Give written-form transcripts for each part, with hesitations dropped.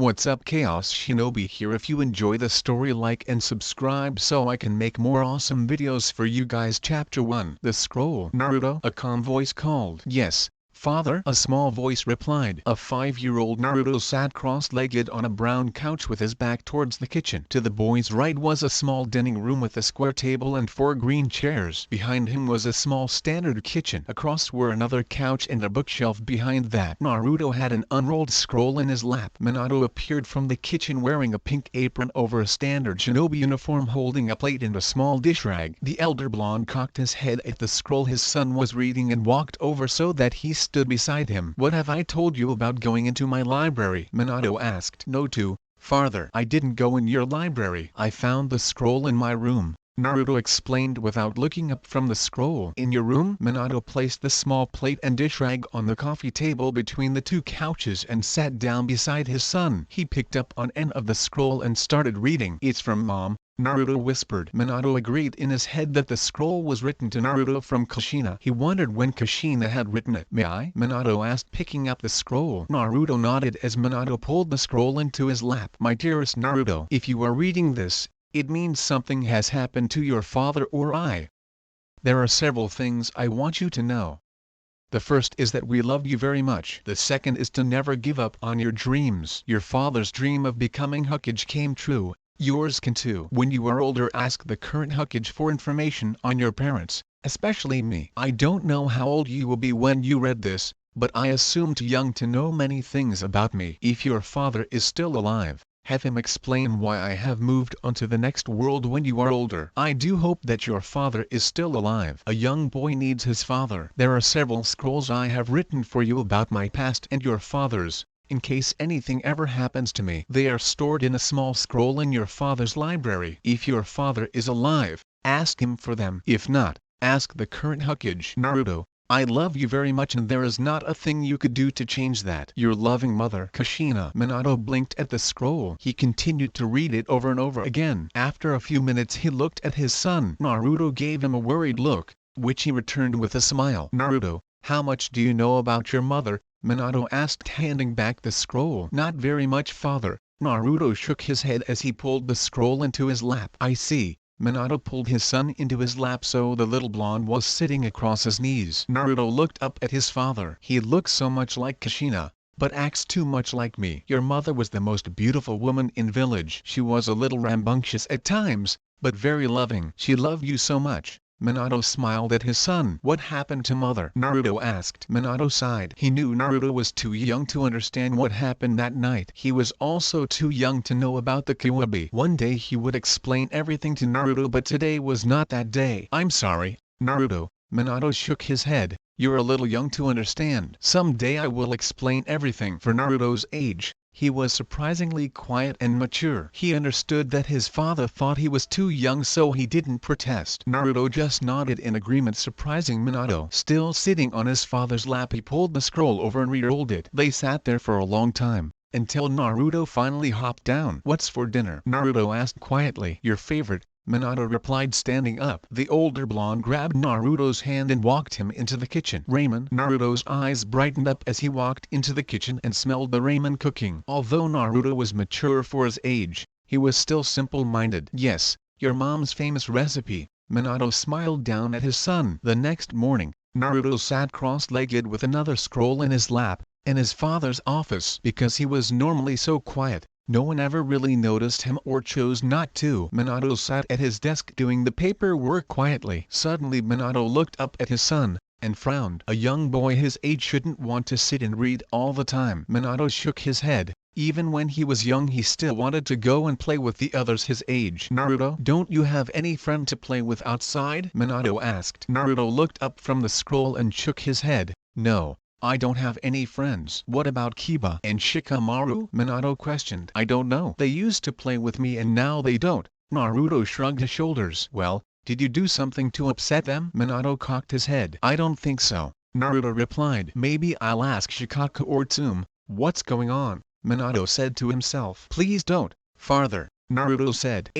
What's up, Chaos Shinobi here. If you enjoy the story, like and subscribe so I can make more awesome videos for you guys. Chapter 1. The Scroll. Naruto. A calm voice called. Yes, father, a small voice replied. A 5-year-old Naruto sat cross-legged on a brown couch with his back towards the kitchen. To the boy's right was a small dining room with a square table and 4 green chairs. Behind him was a small standard kitchen. Across were another couch and a bookshelf. Behind that, Naruto had an unrolled scroll in his lap. Minato appeared from the kitchen wearing a pink apron over a standard shinobi uniform, holding a plate and a small dish rag. The elder blonde cocked his head at the scroll his son was reading and walked over so that he stood beside him. What have I told you about going into my library? Minato asked. No to, father. I didn't go in your library. I found the scroll in my room, Naruto explained without looking up from the scroll. In your room? Minato placed the small plate and dish rag on the coffee table between the 2 couches and sat down beside his son. He picked up an end of the scroll and started reading. It's from Mom, Naruto whispered. Minato agreed in his head that the scroll was written to Naruto from Kushina. He wondered when Kushina had written it. May I? Minato asked, picking up the scroll. Naruto nodded as Minato pulled the scroll into his lap. My dearest Naruto, if you are reading this, it means something has happened to your father or I. There are several things I want you to know. The first is that we love you very much. The second is to never give up on your dreams. Your father's dream of becoming Hokage came true. Yours can too. When you are older, ask the current Hokage for information on your parents, especially me. I don't know how old you will be when you read this, but I assume too young to know many things about me. If your father is still alive, have him explain why I have moved on to the next world when you are older. I do hope that your father is still alive. A young boy needs his father. There are several scrolls I have written for you about my past and your father's, in case anything ever happens to me. They are stored in a small scroll in your father's library. If your father is alive, ask him for them. If not, ask the current Hokage. Naruto, I love you very much and there is not a thing you could do to change that. Your loving mother, Kushina. Minato blinked at the scroll. He continued to read it over and over again. After a few minutes he looked at his son. Naruto gave him a worried look, which he returned with a smile. Naruto, how much do you know about your mother? Minato asked, handing back the scroll. Not very much, father. Naruto shook his head as he pulled the scroll into his lap. I see. Minato pulled his son into his lap so the little blonde was sitting across his knees. Naruto looked up at his father. He looks so much like Kushina, but acts too much like me. Your mother was the most beautiful woman in village. She was a little rambunctious at times, but very loving. She loved you so much. Minato smiled at his son. What happened to mother? Naruto asked. Minato sighed. He knew Naruto was too young to understand what happened that night. He was also too young to know about the Kyuubi. One day he would explain everything to Naruto, but today was not that day. I'm sorry, Naruto. Minato shook his head. You're a little young to understand. Someday I will explain everything. For Naruto's age, he was surprisingly quiet and mature. He understood that his father thought he was too young, so he didn't protest. Naruto just nodded in agreement, surprising Minato. Still sitting on his father's lap, he pulled the scroll over and re-rolled it. They sat there for a long time, until Naruto finally hopped down. What's for dinner? Naruto asked quietly. Your favorite, Minato replied, standing up. The older blonde grabbed Naruto's hand and walked him into the kitchen. Ramen. Naruto's eyes brightened up as he walked into the kitchen and smelled the ramen cooking. Although Naruto was mature for his age, he was still simple-minded. Yes, your mom's famous recipe. Minato smiled down at his son. The next morning, Naruto sat cross-legged with another scroll in his lap, in his father's office. Because he was normally so quiet, no one ever really noticed him or chose not to. Minato sat at his desk doing the paperwork quietly. Suddenly Minato looked up at his son, and frowned. A young boy his age shouldn't want to sit and read all the time. Minato shook his head. Even when he was young he still wanted to go and play with the others his age. Naruto, don't you have any friend to play with outside? Minato asked. Naruto looked up from the scroll and shook his head. No, I don't have any friends. What about Kiba and Shikamaru? Minato questioned. I don't know. They used to play with me and now they don't. Naruto shrugged his shoulders. Well, did you do something to upset them? Minato cocked his head. I don't think so. Naruto replied. Maybe I'll ask Shikaka or Tsume. What's going on? Minato said to himself. Please don't, father. Naruto said.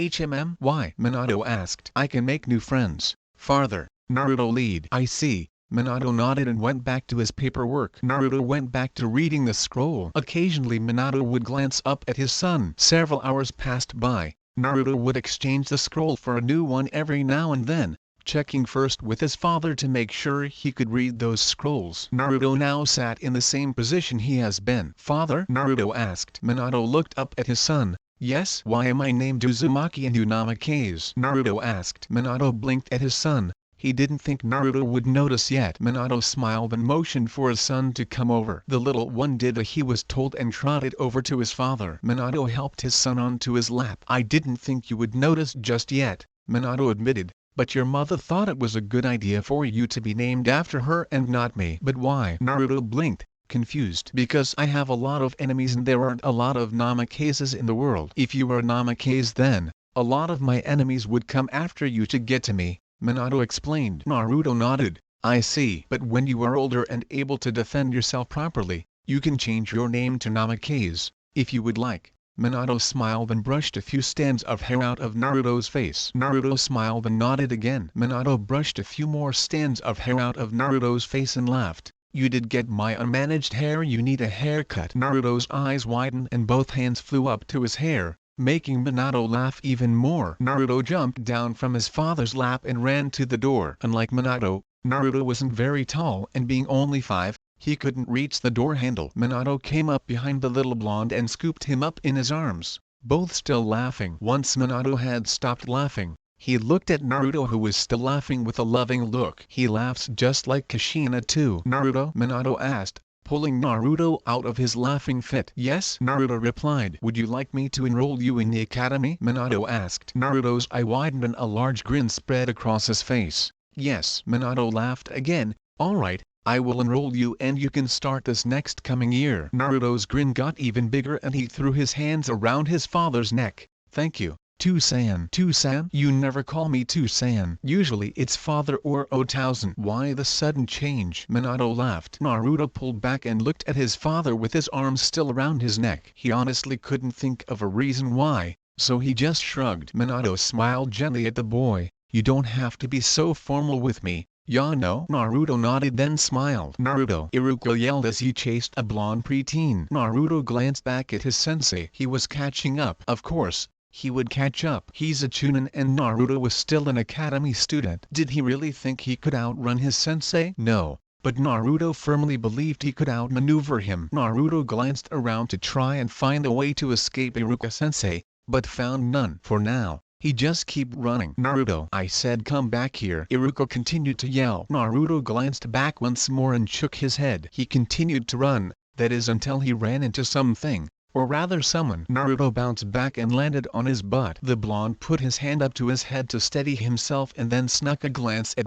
Why? Minato asked. I can make new friends, father. Naruto lead. I see. Minato nodded and went back to his paperwork. Naruto went back to reading the scroll. Occasionally Minato would glance up at his son. Several hours passed by. Naruto would exchange the scroll for a new one every now and then, checking first with his father to make sure he could read those scrolls. Naruto now sat in the same position he has been. "Father?" Naruto asked. Minato looked up at his son. "Yes?" "Why am I named Uzumaki and you Namikaze?" Naruto asked. Minato blinked at his son. He didn't think Naruto would notice yet. Minato smiled and motioned for his son to come over. The little one did as he was told and trotted over to his father. Minato helped his son onto his lap. "I didn't think you would notice just yet," Minato admitted. "But your mother thought it was a good idea for you to be named after her and not me." "But why?" Naruto blinked, confused. "Because I have a lot of enemies and there aren't a lot of Namikazes in the world. If you were a Namikaze then, a lot of my enemies would come after you to get to me," Minato explained. Naruto nodded. "I see. But when you are older and able to defend yourself properly, you can change your name to Namikaze, if you would like." Minato smiled and brushed a few strands of hair out of Naruto's face. Naruto smiled and nodded again. Minato brushed a few more strands of hair out of Naruto's face and laughed. "You did get my unmanaged hair. You need a haircut." Naruto's eyes widened and both hands flew up to his hair, making Minato laugh even more. Naruto jumped down from his father's lap and ran to the door. Unlike Minato, Naruto wasn't very tall and being only 5, he couldn't reach the door handle. Minato came up behind the little blonde and scooped him up in his arms, both still laughing. Once Minato had stopped laughing, he looked at Naruto who was still laughing with a loving look. "He laughs just like Kushina too." "Naruto?" Minato asked, pulling Naruto out of his laughing fit. "Yes," Naruto replied. "Would you like me to enroll you in the academy?" Minato asked. Naruto's eye widened and a large grin spread across his face. "Yes." Minato laughed again. "Alright, I will enroll you and you can start this next coming year." Naruto's grin got even bigger and he threw his hands around his father's neck. "Thank you, Two-san." "Two-san? You never call me Two-san. Usually it's father or Otousan." "Why the sudden change?" Minato laughed. Naruto pulled back and looked at his father with his arms still around his neck. He honestly couldn't think of a reason why, so he just shrugged. Minato smiled gently at the boy. "You don't have to be so formal with me, ya know." Naruto nodded then smiled. "Naruto!" Iruka yelled as he chased a blonde preteen. Naruto glanced back at his sensei. He was catching up. Of course, he would catch up. He's a chunin and Naruto was still an academy student. Did he really think he could outrun his sensei? No, but Naruto firmly believed he could outmaneuver him. Naruto glanced around to try and find a way to escape Iruka-sensei, but found none. For now, he just keep running. "Naruto, I said come back here." Iruka continued to yell. Naruto glanced back once more and shook his head. He continued to run, that is until he ran into something, or rather someone. Naruto bounced back and landed on his butt. The blonde put his hand up to his head to steady himself and then snuck a glance at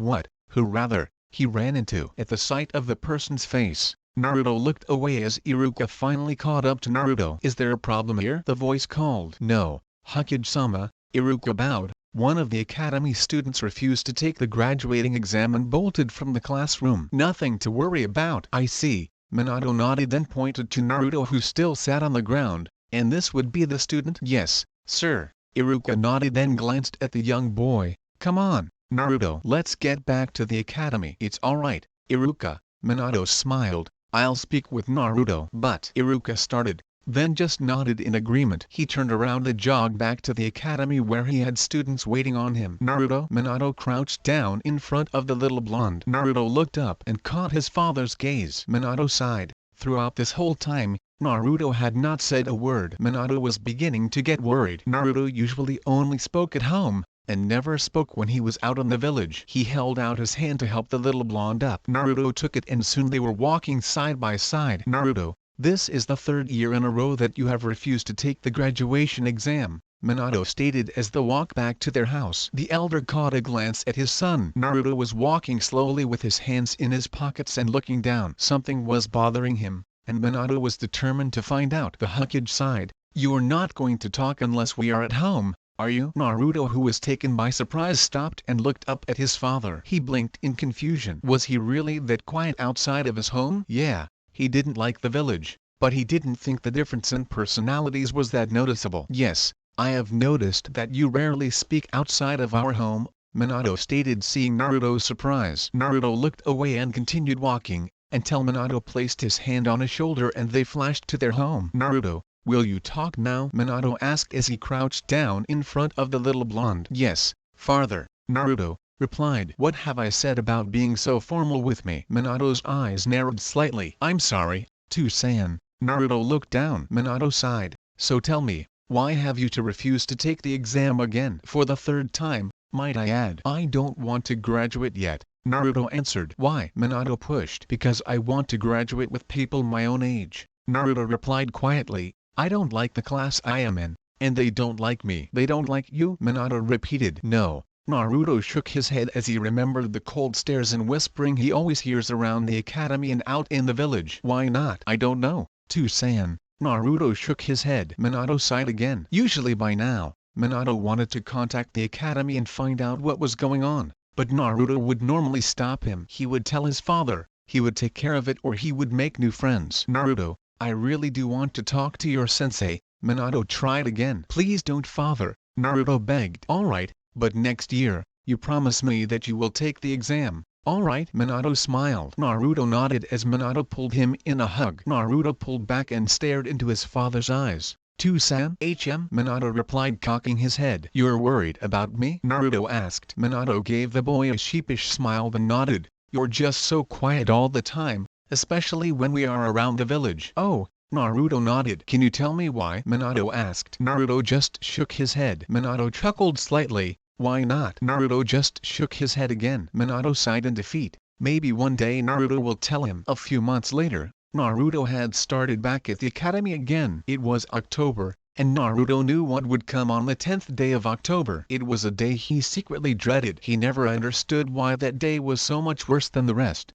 he ran into. At the sight of the person's face, Naruto looked away as Iruka finally caught up to Naruto. "Is there a problem here?" the voice called. "No, Hokage-sama." Iruka bowed. One of the academy students refused to take the graduating exam and bolted from the classroom. "Nothing to worry about." "I see." Minato nodded then pointed to Naruto who still sat on the ground. "And this would be the student?" "Yes, sir." Iruka nodded then glanced at the young boy. "Come on, Naruto. Let's get back to the academy." "It's alright, Iruka." Minato smiled. "I'll speak with Naruto." But Iruka started, then just nodded in agreement. He turned around and jogged back to the academy where he had students waiting on him. "Naruto?" Minato crouched down in front of the little blonde. Naruto looked up and caught his father's gaze. Minato sighed. Throughout this whole time, Naruto had not said a word. Minato was beginning to get worried. Naruto usually only spoke at home, and never spoke when he was out in the village. He held out his hand to help the little blonde up. Naruto took it and soon they were walking side by side. "Naruto, this is the 3rd year in a row that you have refused to take the graduation exam," Minato stated as they walked back to their house. The elder caught a glance at his son. Naruto was walking slowly with his hands in his pockets and looking down. Something was bothering him, and Minato was determined to find out. The Hokage sighed. "You are not going to talk unless we are at home, are you?" Naruto, who was taken by surprise, stopped and looked up at his father. He blinked in confusion. Was he really that quiet outside of his home? Yeah. He didn't like the village, but he didn't think the difference in personalities was that noticeable. "Yes, I have noticed that you rarely speak outside of our home," Minato stated, seeing Naruto's surprise. Naruto looked away and continued walking, until Minato placed his hand on his shoulder and they flashed to their home. Naruto, will you talk now? Minato asked as he crouched down in front of the little blonde. Yes, father, Naruto replied. What have I said about being so formal with me? Minato's eyes narrowed slightly. I'm sorry, Too-san. Naruto looked down. Minato sighed. So tell me, why have you to refuse to take the exam again? For the third time, might I add. I don't want to graduate yet, Naruto answered. Why? Minato pushed. Because I want to graduate with people my own age, Naruto replied quietly. I don't like the class I am in, and they don't like me. They don't like you? Minato repeated. No. Naruto shook his head as he remembered the cold stares and whispering he always hears around the academy and out in the village. Why not? I don't know, Too-san. Naruto shook his head. Minato sighed again. Usually by now, Minato wanted to contact the academy and find out what was going on, but Naruto would normally stop him. He would tell his father, he would take care of it, or he would make new friends. Naruto, I really do want to talk to your sensei, Minato tried again. Please don't, father, Naruto begged. Alright, but next year, you promise me that you will take the exam. Alright, Minato smiled. Naruto nodded as Minato pulled him in a hug. Naruto pulled back and stared into his father's eyes. Too-san? Minato replied, cocking his head. You're worried about me? Naruto asked. Minato gave the boy a sheepish smile then nodded. You're just so quiet all the time, especially when we are around the village. Oh, Naruto nodded. Can you tell me why? Minato asked. Naruto just shook his head. Minato chuckled slightly. Why not? Naruto just shook his head again. Minato sighed in defeat. Maybe one day Naruto will tell him. A few months later, Naruto had started back at the academy again. It was October, and Naruto knew what would come on the 10th day of October. It was a day he secretly dreaded. He never understood why that day was so much worse than the rest.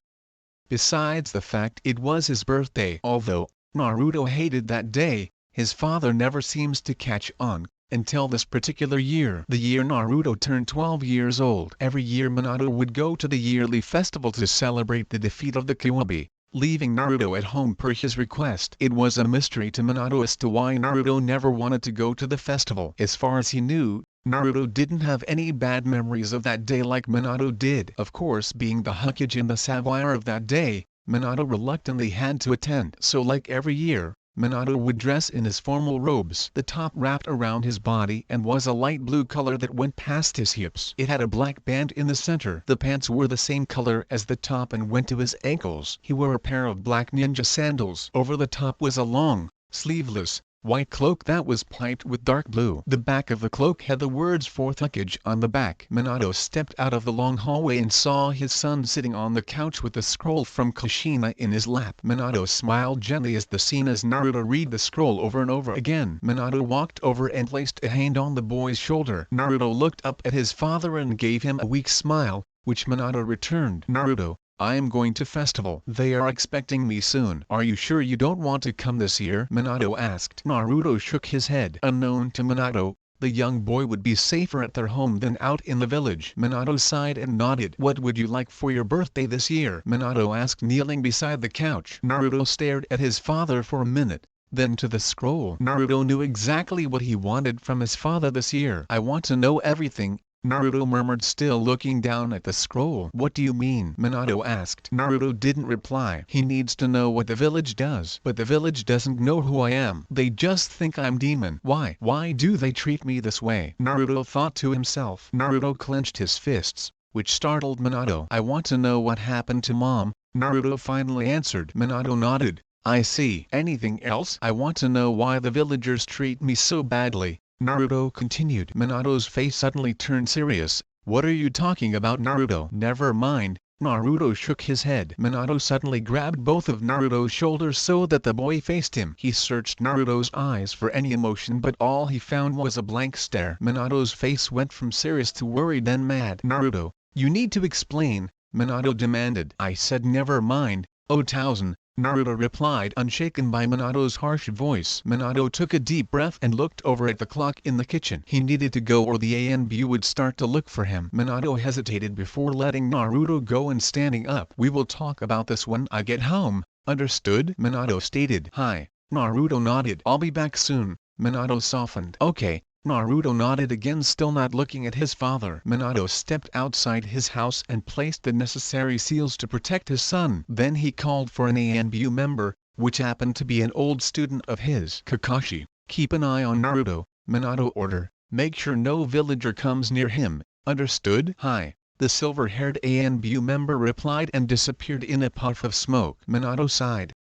Besides the fact it was his birthday. Although Naruto hated that day, his father never seems to catch on. Until this particular year, the year Naruto turned 12 years old. Every year Minato would go to the yearly festival to celebrate the defeat of the Kyuubi, leaving Naruto at home per his request. It was a mystery to Minato as to why Naruto never wanted to go to the festival. As far as he knew, Naruto didn't have any bad memories of that day like Minato did. Of course, being the Hokage and the savoir of that day, Minato reluctantly had to attend. So like every year, Minato would dress in his formal robes. The top wrapped around his body and was a light blue color that went past his hips. It had a black band in the center. The pants were the same color as the top and went to his ankles. He wore a pair of black ninja sandals. Over the top was a long, sleeveless, white cloak that was piped with dark blue. The back of the cloak had the words 4th Hokage on the back. Minato stepped out of the long hallway and saw his son sitting on the couch with the scroll from Kushina in his lap. Minato smiled gently as the scene as Naruto read the scroll over and over again. Minato walked over and placed a hand on the boy's shoulder. Naruto looked up at his father and gave him a weak smile, which Minato returned. Naruto, I am going to festival. They are expecting me soon. Are you sure you don't want to come this year? Minato asked. Naruto shook his head. Unknown to Minato, the young boy would be safer at their home than out in the village. Minato sighed and nodded. What would you like for your birthday this year? Minato asked, kneeling beside the couch. Naruto stared at his father for a minute, then to the scroll. Naruto knew exactly what he wanted from his father this year. I want to know everything, Naruto murmured, still looking down at the scroll. What do you mean? Minato asked. Naruto didn't reply. He needs to know what the village does. But the village doesn't know who I am. They just think I'm demon. Why? Why do they treat me this way? Naruto thought to himself. Naruto clenched his fists, which startled Minato. I want to know what happened to Mom, Naruto finally answered. Minato nodded. I see. Anything else? I want to know why the villagers treat me so badly, Naruto continued. Minato's face suddenly turned serious. What are you talking about, Naruto? Never mind. Naruto shook his head. Minato suddenly grabbed both of Naruto's shoulders so that the boy faced him. He searched Naruto's eyes for any emotion, but all he found was a blank stare. Minato's face went from serious to worried, then mad. Naruto, you need to explain, Minato demanded. I said never mind, oh Tausen, Naruto replied, unshaken by Minato's harsh voice. Minato took a deep breath and looked over at the clock in the kitchen. He needed to go or the ANBU would start to look for him. Minato hesitated before letting Naruto go and standing up. We will talk about this when I get home, understood? Minato stated. Hi. Naruto nodded. I'll be back soon. Minato softened. Okay, Naruto nodded again, still not looking at his father. Minato stepped outside his house and placed the necessary seals to protect his son. Then he called for an ANBU member, which happened to be an old student of his. Kakashi, keep an eye on Naruto, Minato ordered. Make sure no villager comes near him, understood? Hi. The silver-haired ANBU member replied and disappeared in a puff of smoke. Minato sighed.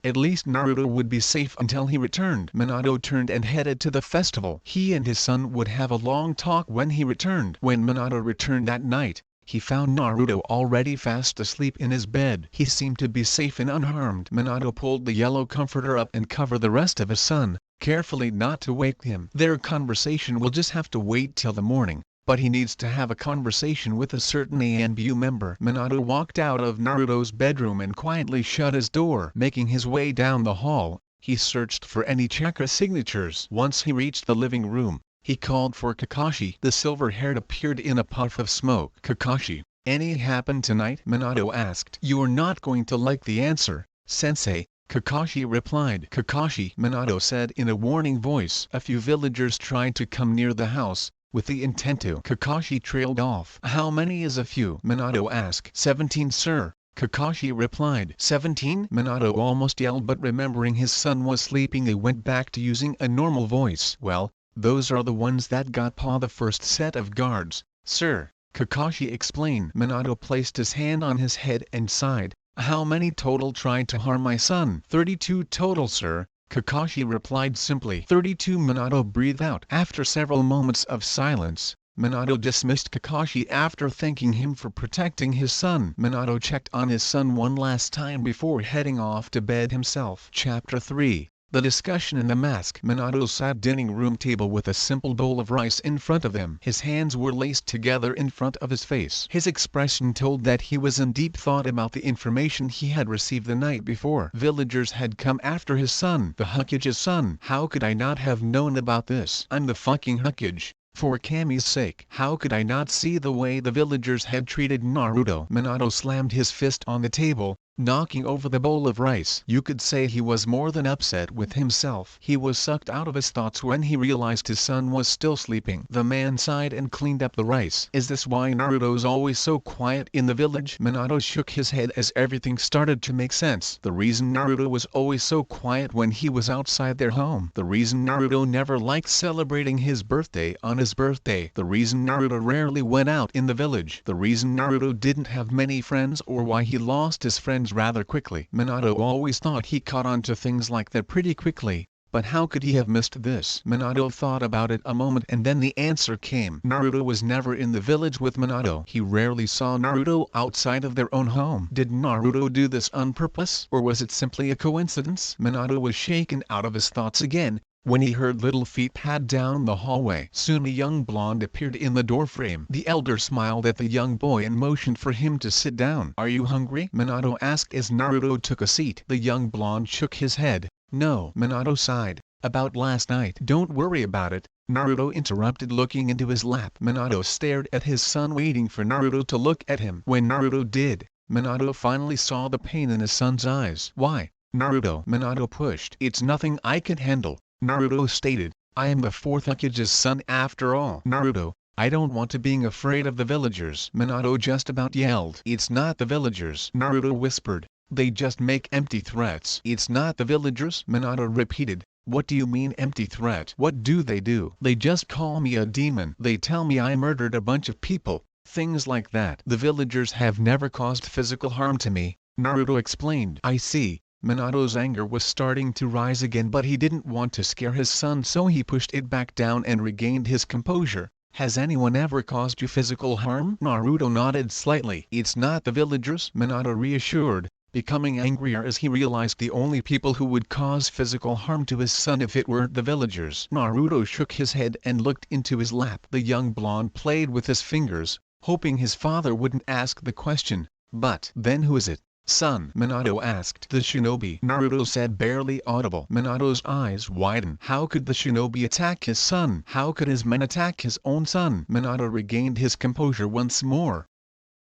At least Naruto would be safe until he returned. Minato turned and headed to the festival. He and his son would have a long talk when he returned. When Minato returned that night, he found Naruto already fast asleep in his bed. He seemed to be safe and unharmed. Minato pulled the yellow comforter up and covered the rest of his son, carefully not to wake him. Their conversation will just have to wait till the morning, but he needs to have a conversation with a certain ANBU member. Minato walked out of Naruto's bedroom and quietly shut his door. Making his way down the hall, he searched for any chakra signatures. Once he reached the living room, he called for Kakashi. The silver-haired appeared in a puff of smoke. Kakashi, any happened tonight? Minato asked. You are not going to like the answer, sensei, Kakashi replied. Kakashi, Minato said in a warning voice. A few villagers tried to come near the house, with the intent to. Kakashi trailed off. How many is a few? Minato asked. 17, sir, Kakashi replied. 17? Minato almost yelled, but remembering his son was sleeping, he went back to using a normal voice. Well, those are the ones that got the first set of guards, sir, Kakashi explained. Minato placed his hand on his head and sighed. How many total tried to harm my son? 32 total, sir, Kakashi replied simply. 32. Minato breathed out. After several moments of silence, Minato dismissed Kakashi after thanking him for protecting his son. Minato checked on his son one last time before heading off to bed himself. Chapter 3. The discussion in the mask. Minato sat dining room table with a simple bowl of rice in front of him. His hands were laced together in front of his face. His expression told that he was in deep thought about the information he had received the night before. Villagers had come after his son, the Hokage's son. How could I not have known about this? I'm the fucking Hokage. For Kami's sake, how could I not see the way the villagers had treated Naruto? Minato slammed his fist on the table, knocking over the bowl of rice. You could say he was more than upset with himself. He was sucked out of his thoughts when he realized his son was still sleeping. The man sighed and cleaned up the rice. Is this why Naruto's always so quiet in the village? Minato shook his head as everything started to make sense. The reason Naruto was always so quiet when he was outside their home. The reason Naruto never liked celebrating his birthday on his birthday. The reason Naruto rarely went out in the village. The reason Naruto didn't have many friends, or why he lost his friends rather quickly. Minato always thought he caught on to things like that pretty quickly, but how could he have missed this? Minato thought about it a moment and then the answer came. Naruto was never in the village with Minato. He rarely saw Naruto outside of their own home. Did Naruto do this on purpose, or was it simply a coincidence? Minato was shaken out of his thoughts again when he heard little feet pad down the hallway. Soon a young blonde appeared in the doorframe. The elder smiled at the young boy and motioned for him to sit down. Are you hungry? Minato asked as Naruto took a seat. The young blonde shook his head. No. Minato sighed. About last night. Don't worry about it, Naruto interrupted, looking into his lap. Minato stared at his son, waiting for Naruto to look at him. When Naruto did, Minato finally saw the pain in his son's eyes. Why, Naruto? Minato pushed. It's nothing I can handle, Naruto stated. I am the fourth Hokage's son after all. Naruto, I don't want to being afraid of the villagers. Minato just about yelled. It's not the villagers, Naruto whispered. They just make empty threats. It's not the villagers, Minato repeated. What do you mean empty threat? What do? They just call me a demon. They tell me I murdered a bunch of people, things like that. The villagers have never caused physical harm to me, Naruto explained. I see. Minato's anger was starting to rise again, but he didn't want to scare his son, so he pushed it back down and regained his composure. Has anyone ever caused you physical harm? Naruto nodded slightly. It's not the villagers, Minato reassured, becoming angrier as he realized the only people who would cause physical harm to his son if it weren't the villagers. Naruto shook his head and looked into his lap. The young blonde played with his fingers, hoping his father wouldn't ask the question. But then who is it, son? Minato asked. The shinobi, Naruto said, barely audible. Minato's eyes widened. How could the shinobi attack his son? How could his men attack his own son? Minato regained his composure once more.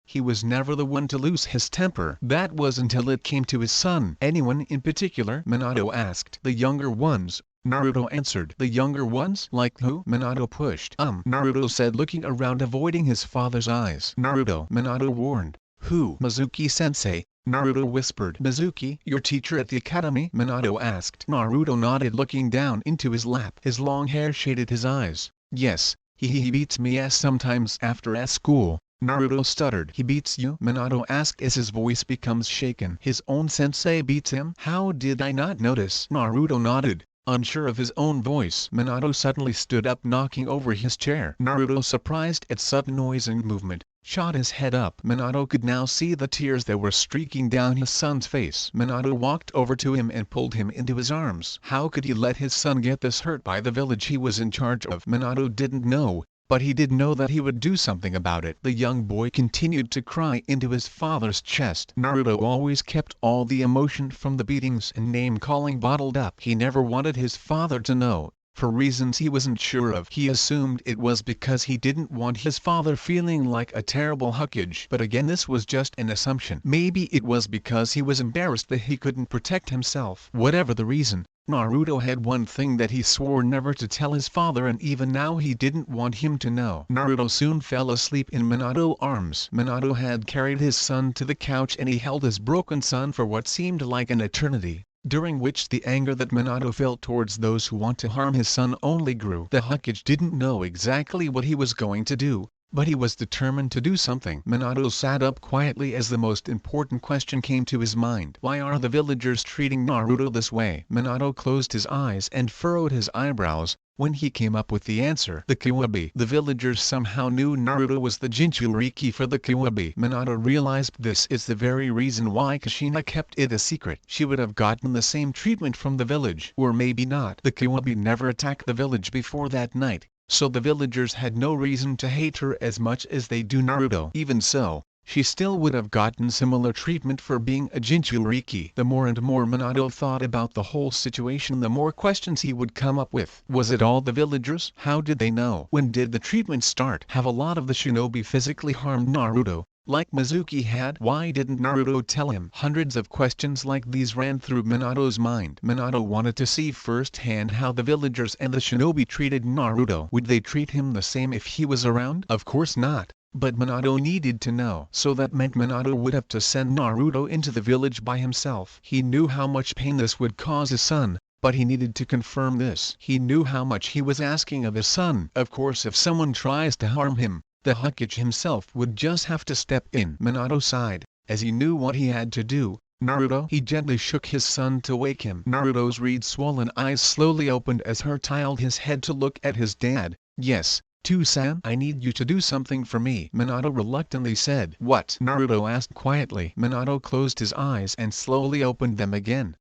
He was never the one to lose his temper. That was until it came to his son. Anyone in particular? Minato asked. The younger ones, Naruto answered. The younger ones? Like who? Minato pushed. Naruto said, looking around, avoiding his father's eyes. Naruto, Minato warned. Who? Mizuki-sensei. Naruto whispered. Mizuki, your teacher at the academy? Minato asked. Naruto nodded, looking down into his lap. His long hair shaded his eyes. Yes, he beats me sometimes after school. Naruto stuttered. He beats you? Minato asked as his voice becomes shaken. His own sensei beats him? How did I not notice? Naruto nodded, unsure of his own voice. Minato suddenly stood up, knocking over his chair. Naruto, surprised at sudden noise and movement, shot his head up. Minato could now see the tears that were streaking down his son's face. Minato walked over to him and pulled him into his arms. How could he let his son get this hurt by the village he was in charge of? Minato didn't know, but he did know that he would do something about it. The young boy continued to cry into his father's chest. Naruto always kept all the emotion from the beatings and name-calling bottled up. He never wanted his father to know, for reasons he wasn't sure of. He assumed it was because he didn't want his father feeling like a terrible Hokage. But again, this was just an assumption. Maybe it was because he was embarrassed that he couldn't protect himself. Whatever the reason, Naruto had one thing that he swore never to tell his father, and even now he didn't want him to know. Naruto soon fell asleep in Minato's arms. Minato had carried his son to the couch and he held his broken son for what seemed like an eternity, during which the anger that Minato felt towards those who want to harm his son only grew. The Hokage didn't know exactly what he was going to do, but he was determined to do something. Minato sat up quietly as the most important question came to his mind. Why are the villagers treating Naruto this way? Minato closed his eyes and furrowed his eyebrows when he came up with the answer. The Kiwabi. The villagers somehow knew Naruto was the Jinchuriki for the Kiwabi. Minato realized this is the very reason why Kushina kept it a secret. She would have gotten the same treatment from the village. Or maybe not. The Kiwabi never attacked the village before that night, so the villagers had no reason to hate her as much as they do Naruto. Even so, she still would have gotten similar treatment for being a Jinchuriki. The more and more Minato thought about the whole situation, the more questions he would come up with. Was it all the villagers? How did they know? When did the treatment start? Have a lot of the shinobi physically harmed Naruto, like Mizuki had? Why didn't Naruto tell him? Hundreds of questions like these ran through Minato's mind. Minato wanted to see firsthand how the villagers and the shinobi treated Naruto. Would they treat him the same if he was around? Of course not. But Minato needed to know. So that meant Minato would have to send Naruto into the village by himself. He knew how much pain this would cause his son, but he needed to confirm this. He knew how much he was asking of his son. Of course, if someone tries to harm him, the Hokage himself would just have to step in. Minato sighed, as he knew what he had to do. Naruto? He gently shook his son to wake him. Naruto's red-swollen eyes slowly opened as he tilted his head to look at his dad. Yes, Two-san? I need you to do something for me. Minato reluctantly said. What? Naruto asked quietly. Minato closed his eyes and slowly opened them again.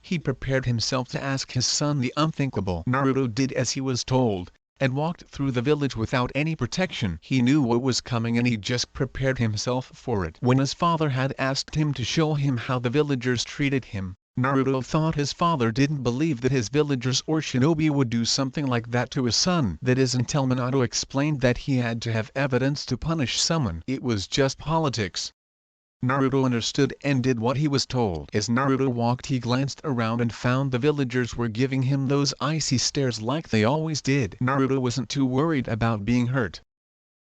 He prepared himself to ask his son the unthinkable. Naruto did as he was told, and walked through the village without any protection. He knew what was coming and he just prepared himself for it. When his father had asked him to show him how the villagers treated him, Naruto thought his father didn't believe that his villagers or shinobi would do something like that to his son. That is until Minato explained that he had to have evidence to punish someone. It was just politics. Naruto understood and did what he was told. As Naruto walked, he glanced around and found the villagers were giving him those icy stares like they always did. Naruto wasn't too worried about being hurt.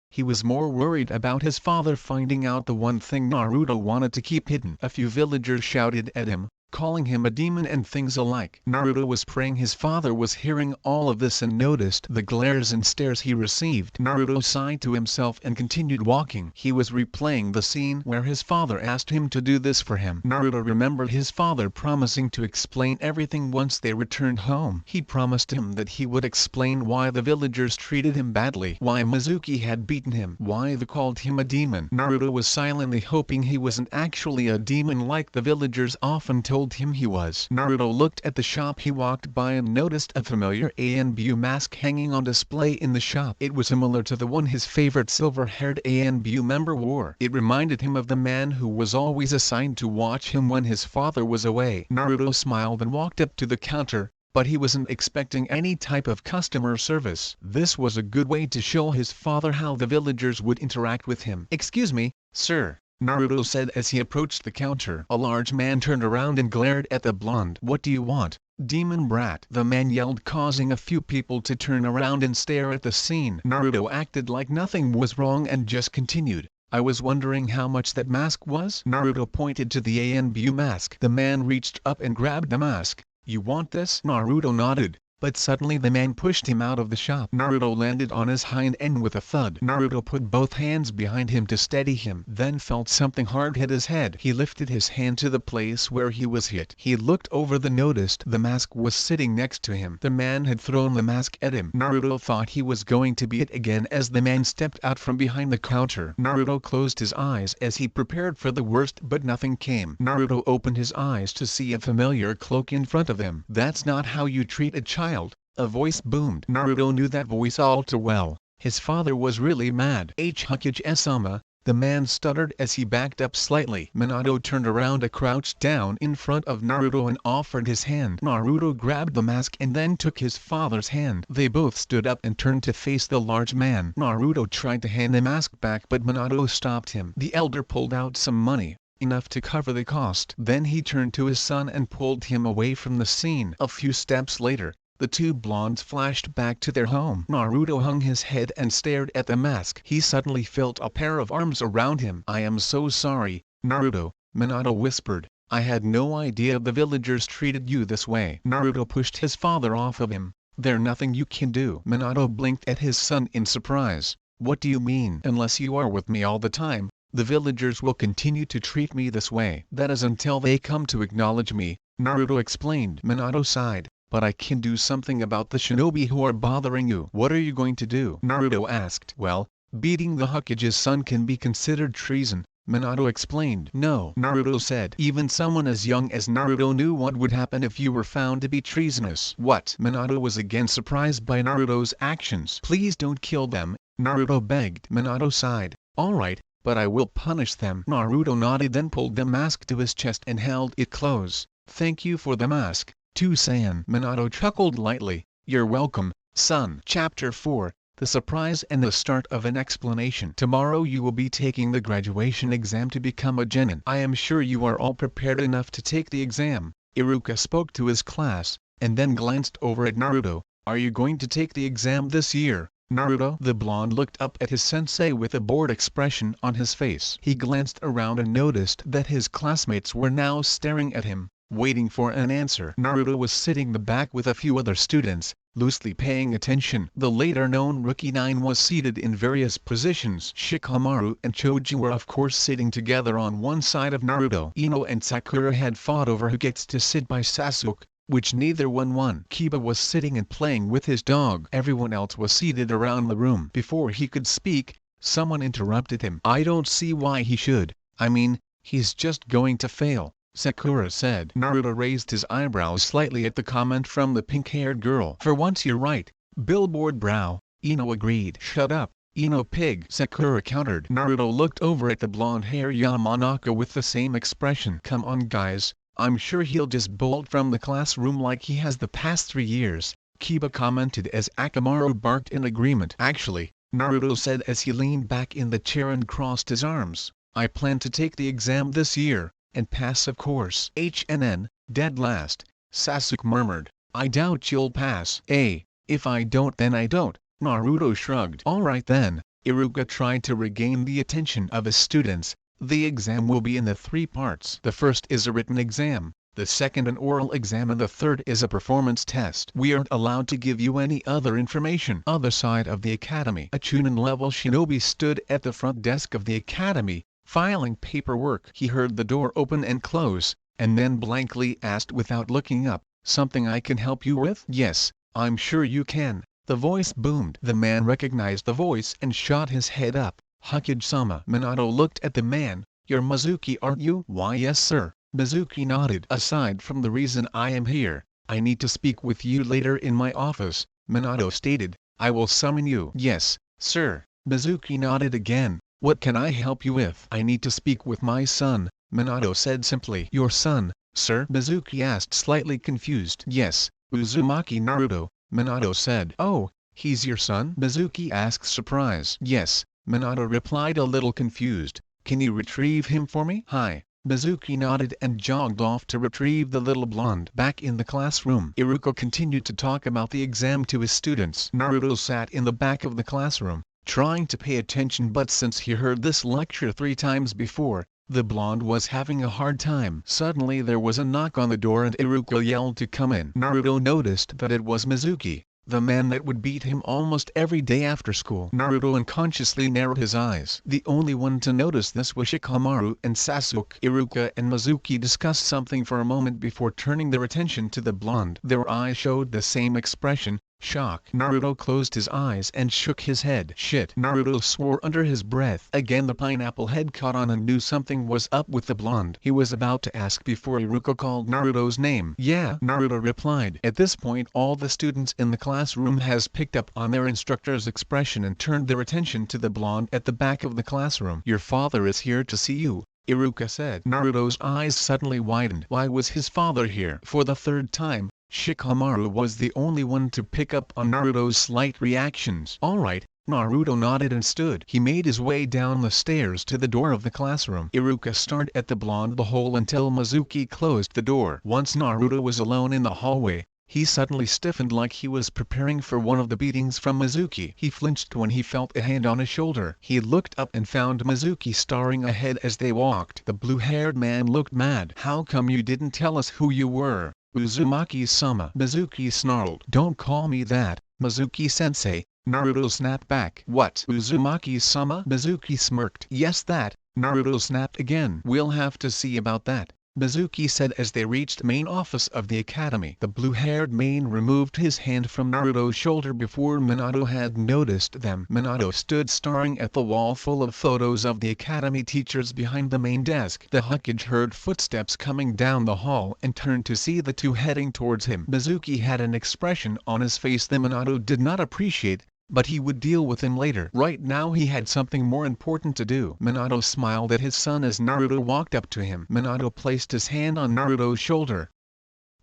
He was more worried about his father finding out the one thing Naruto wanted to keep hidden. A few villagers shouted at him, calling him a demon and things alike. Naruto was praying his father was hearing all of this and noticed the glares and stares he received. Naruto sighed to himself and continued walking. He was replaying the scene where his father asked him to do this for him. Naruto remembered his father promising to explain everything once they returned home. He promised him that he would explain why the villagers treated him badly, why Mizuki had beaten him, why they called him a demon. Naruto was silently hoping he wasn't actually a demon like the villagers often told him he was. Naruto looked at the shop he walked by and noticed a familiar ANBU mask hanging on display in the shop. It was similar to the one his favorite silver-haired ANBU member wore. It reminded him of the man who was always assigned to watch him when his father was away. Naruto smiled and walked up to the counter, but he wasn't expecting any type of customer service. This was a good way to show his father how the villagers would interact with him. Excuse me, sir. Naruto said as he approached the counter. A large man turned around and glared at the blonde. "What do you want, demon brat?" the man yelled, causing a few people to turn around and stare at the scene. Naruto acted like nothing was wrong and just continued. "I was wondering how much that mask was?" Naruto pointed to the ANBU mask. The man reached up and grabbed the mask. "You want this?" Naruto nodded. But suddenly the man pushed him out of the shop. Naruto landed on his hind end with a thud. Naruto put both hands behind him to steady him, then felt something hard hit his head. He lifted his hand to the place where he was hit. He looked over and noticed the mask was sitting next to him. The man had thrown the mask at him. Naruto thought he was going to be hit again as the man stepped out from behind the counter. Naruto closed his eyes as he prepared for the worst, but nothing came. Naruto opened his eyes to see a familiar cloak in front of him. "That's not how you treat a child," a voice boomed. Naruto knew that voice all too well. His father was really mad. "Hokage-sama," the man stuttered as he backed up slightly. Minato turned around and crouched down in front of Naruto and offered his hand. Naruto grabbed the mask and then took his father's hand. They both stood up and turned to face the large man. Naruto tried to hand the mask back, but Minato stopped him. The elder pulled out some money, enough to cover the cost. Then he turned to his son and pulled him away from the scene. A few steps later, the two blondes flashed back to their home. Naruto hung his head and stared at the mask. He suddenly felt a pair of arms around him. "I am so sorry, Naruto," Minato whispered. "I had no idea the villagers treated you this way." Naruto pushed his father off of him. "There's nothing you can do." Minato blinked at his son in surprise. "What do you mean?" "Unless you are with me all the time, the villagers will continue to treat me this way." "That is until they come to acknowledge me," Naruto explained. Minato sighed. "But I can do something about the shinobi who are bothering you." "What are you going to do?" Naruto asked. "Well, beating the Hokage's son can be considered treason," Minato explained. "No," Naruto said. "Even someone as young as Naruto knew what would happen if you were found to be treasonous." "What?" Minato was again surprised by Naruto's actions. "Please don't kill them," Naruto begged. Minato sighed. "Alright, but I will punish them." Naruto nodded, then pulled the mask to his chest and held it close. "Thank you for the mask, Saiyan." Minato chuckled lightly. "You're welcome, son." Chapter 4, The Surprise and the Start of an Explanation. Tomorrow you will be taking the graduation exam to become a genin. I am sure you are all prepared enough to take the exam. Iruka spoke to his class, and then glanced over at Naruto. "Are you going to take the exam this year, Naruto?" The blonde looked up at his sensei with a bored expression on his face. He glanced around and noticed that his classmates were now staring at him, waiting for an answer. Naruto was sitting in the back with a few other students, loosely paying attention. The later-known Rookie 9 was seated in various positions. Shikamaru and Choji were of course sitting together on one side of Naruto. Ino and Sakura had fought over who gets to sit by Sasuke, which neither one won. Kiba was sitting and playing with his dog. Everyone else was seated around the room. Before he could speak, someone interrupted him. "I don't see why he should. I mean, he's just going to fail," Sakura said. Naruto raised his eyebrows slightly at the comment from the pink-haired girl. "For once you're right, billboard brow," Ino agreed. "Shut up, Ino pig," Sakura countered. Naruto looked over at the blonde-haired Yamanaka with the same expression. "Come on guys, I'm sure he'll just bolt from the classroom like he has the past 3 years," Kiba commented as Akamaru barked in agreement. "Actually," Naruto said as he leaned back in the chair and crossed his arms, "I plan to take the exam this year, and pass of course." Dead last, Sasuke murmured. "I doubt you'll pass." If I don't then I don't," Naruto shrugged. "Alright then." Iruka tried to regain the attention of his students. "The exam will be in the 3 parts. The first is a written exam, the second an oral exam, and the third is a performance test. We aren't allowed to give you any other information." Other side of the academy. A Chunin-level shinobi stood at the front desk of the academy, filing paperwork. He heard the door open and close, and then blankly asked without looking up, "Something I can help you with?" "Yes, I'm sure you can," the voice boomed. The man recognized the voice and shot his head up. "Hokage-sama." Minato looked at the man. "You're Mizuki, aren't you?" "Why yes sir." Mizuki nodded. "Aside from the reason I am here, I need to speak with you later in my office," Minato stated. "I will summon you." "Yes, sir." Mizuki nodded again. "What can I help you with?" "I need to speak with my son," Minato said simply. "Your son, sir?" Mizuki asked, slightly confused. "Yes, Uzumaki Naruto," Minato said. "Oh, he's your son?" Mizuki asked, surprised. "Yes," Minato replied, a little confused. Can you retrieve him for me? Hi. Mizuki nodded and jogged off to retrieve the little blonde. Back in the classroom, Iruka continued to talk about the exam to his students. Naruto sat in the back of the classroom, trying to pay attention, but since he heard this lecture 3 times before, the blonde was having a hard time. Suddenly there was a knock on the door and Iruka yelled to come in. Naruto noticed that it was Mizuki, the man that would beat him almost every day after school. Naruto unconsciously narrowed his eyes. The only one to notice this was Shikamaru and Sasuke. Iruka and Mizuki discussed something for a moment before turning their attention to the blonde. Their eyes showed the same expression, shock. Naruto closed his eyes and shook his head. Shit. Naruto swore under his breath. Again the pineapple head caught on and knew something was up with the blonde. He was about to ask before Iruka called Naruto's name. Yeah, Naruto replied. At this point all the students in the classroom has picked up on their instructor's expression and turned their attention to the blonde at the back of the classroom. Your father is here to see you, Iruka said. Naruto's eyes suddenly widened. Why was his father here? For the 3rd time, Shikamaru was the only one to pick up on Naruto's slight reactions. Alright, Naruto nodded and stood. He made his way down the stairs to the door of the classroom. Iruka stared at the blonde the whole until Mizuki closed the door. Once Naruto was alone in the hallway, he suddenly stiffened like he was preparing for one of the beatings from Mizuki. He flinched when he felt a hand on his shoulder. He looked up and found Mizuki staring ahead as they walked. The blue-haired man looked mad. How come you didn't tell us who you were? Uzumaki-sama. Mizuki snarled. Don't call me that, Mizuki-sensei, Naruto snapped back. What? Uzumaki-sama? Mizuki smirked. Yes that, Naruto snapped again. We'll have to see about that, Mizuki said as they reached main office of the academy. The blue-haired man removed his hand from Naruto's shoulder before Minato had noticed them. Minato stood staring at the wall full of photos of the academy teachers behind the main desk. The Hokage heard footsteps coming down the hall and turned to see the two heading towards him. Mizuki had an expression on his face that Minato did not appreciate, but he would deal with him later. Right now he had something more important to do. Minato smiled at his son as Naruto walked up to him. Minato placed his hand on Naruto's shoulder,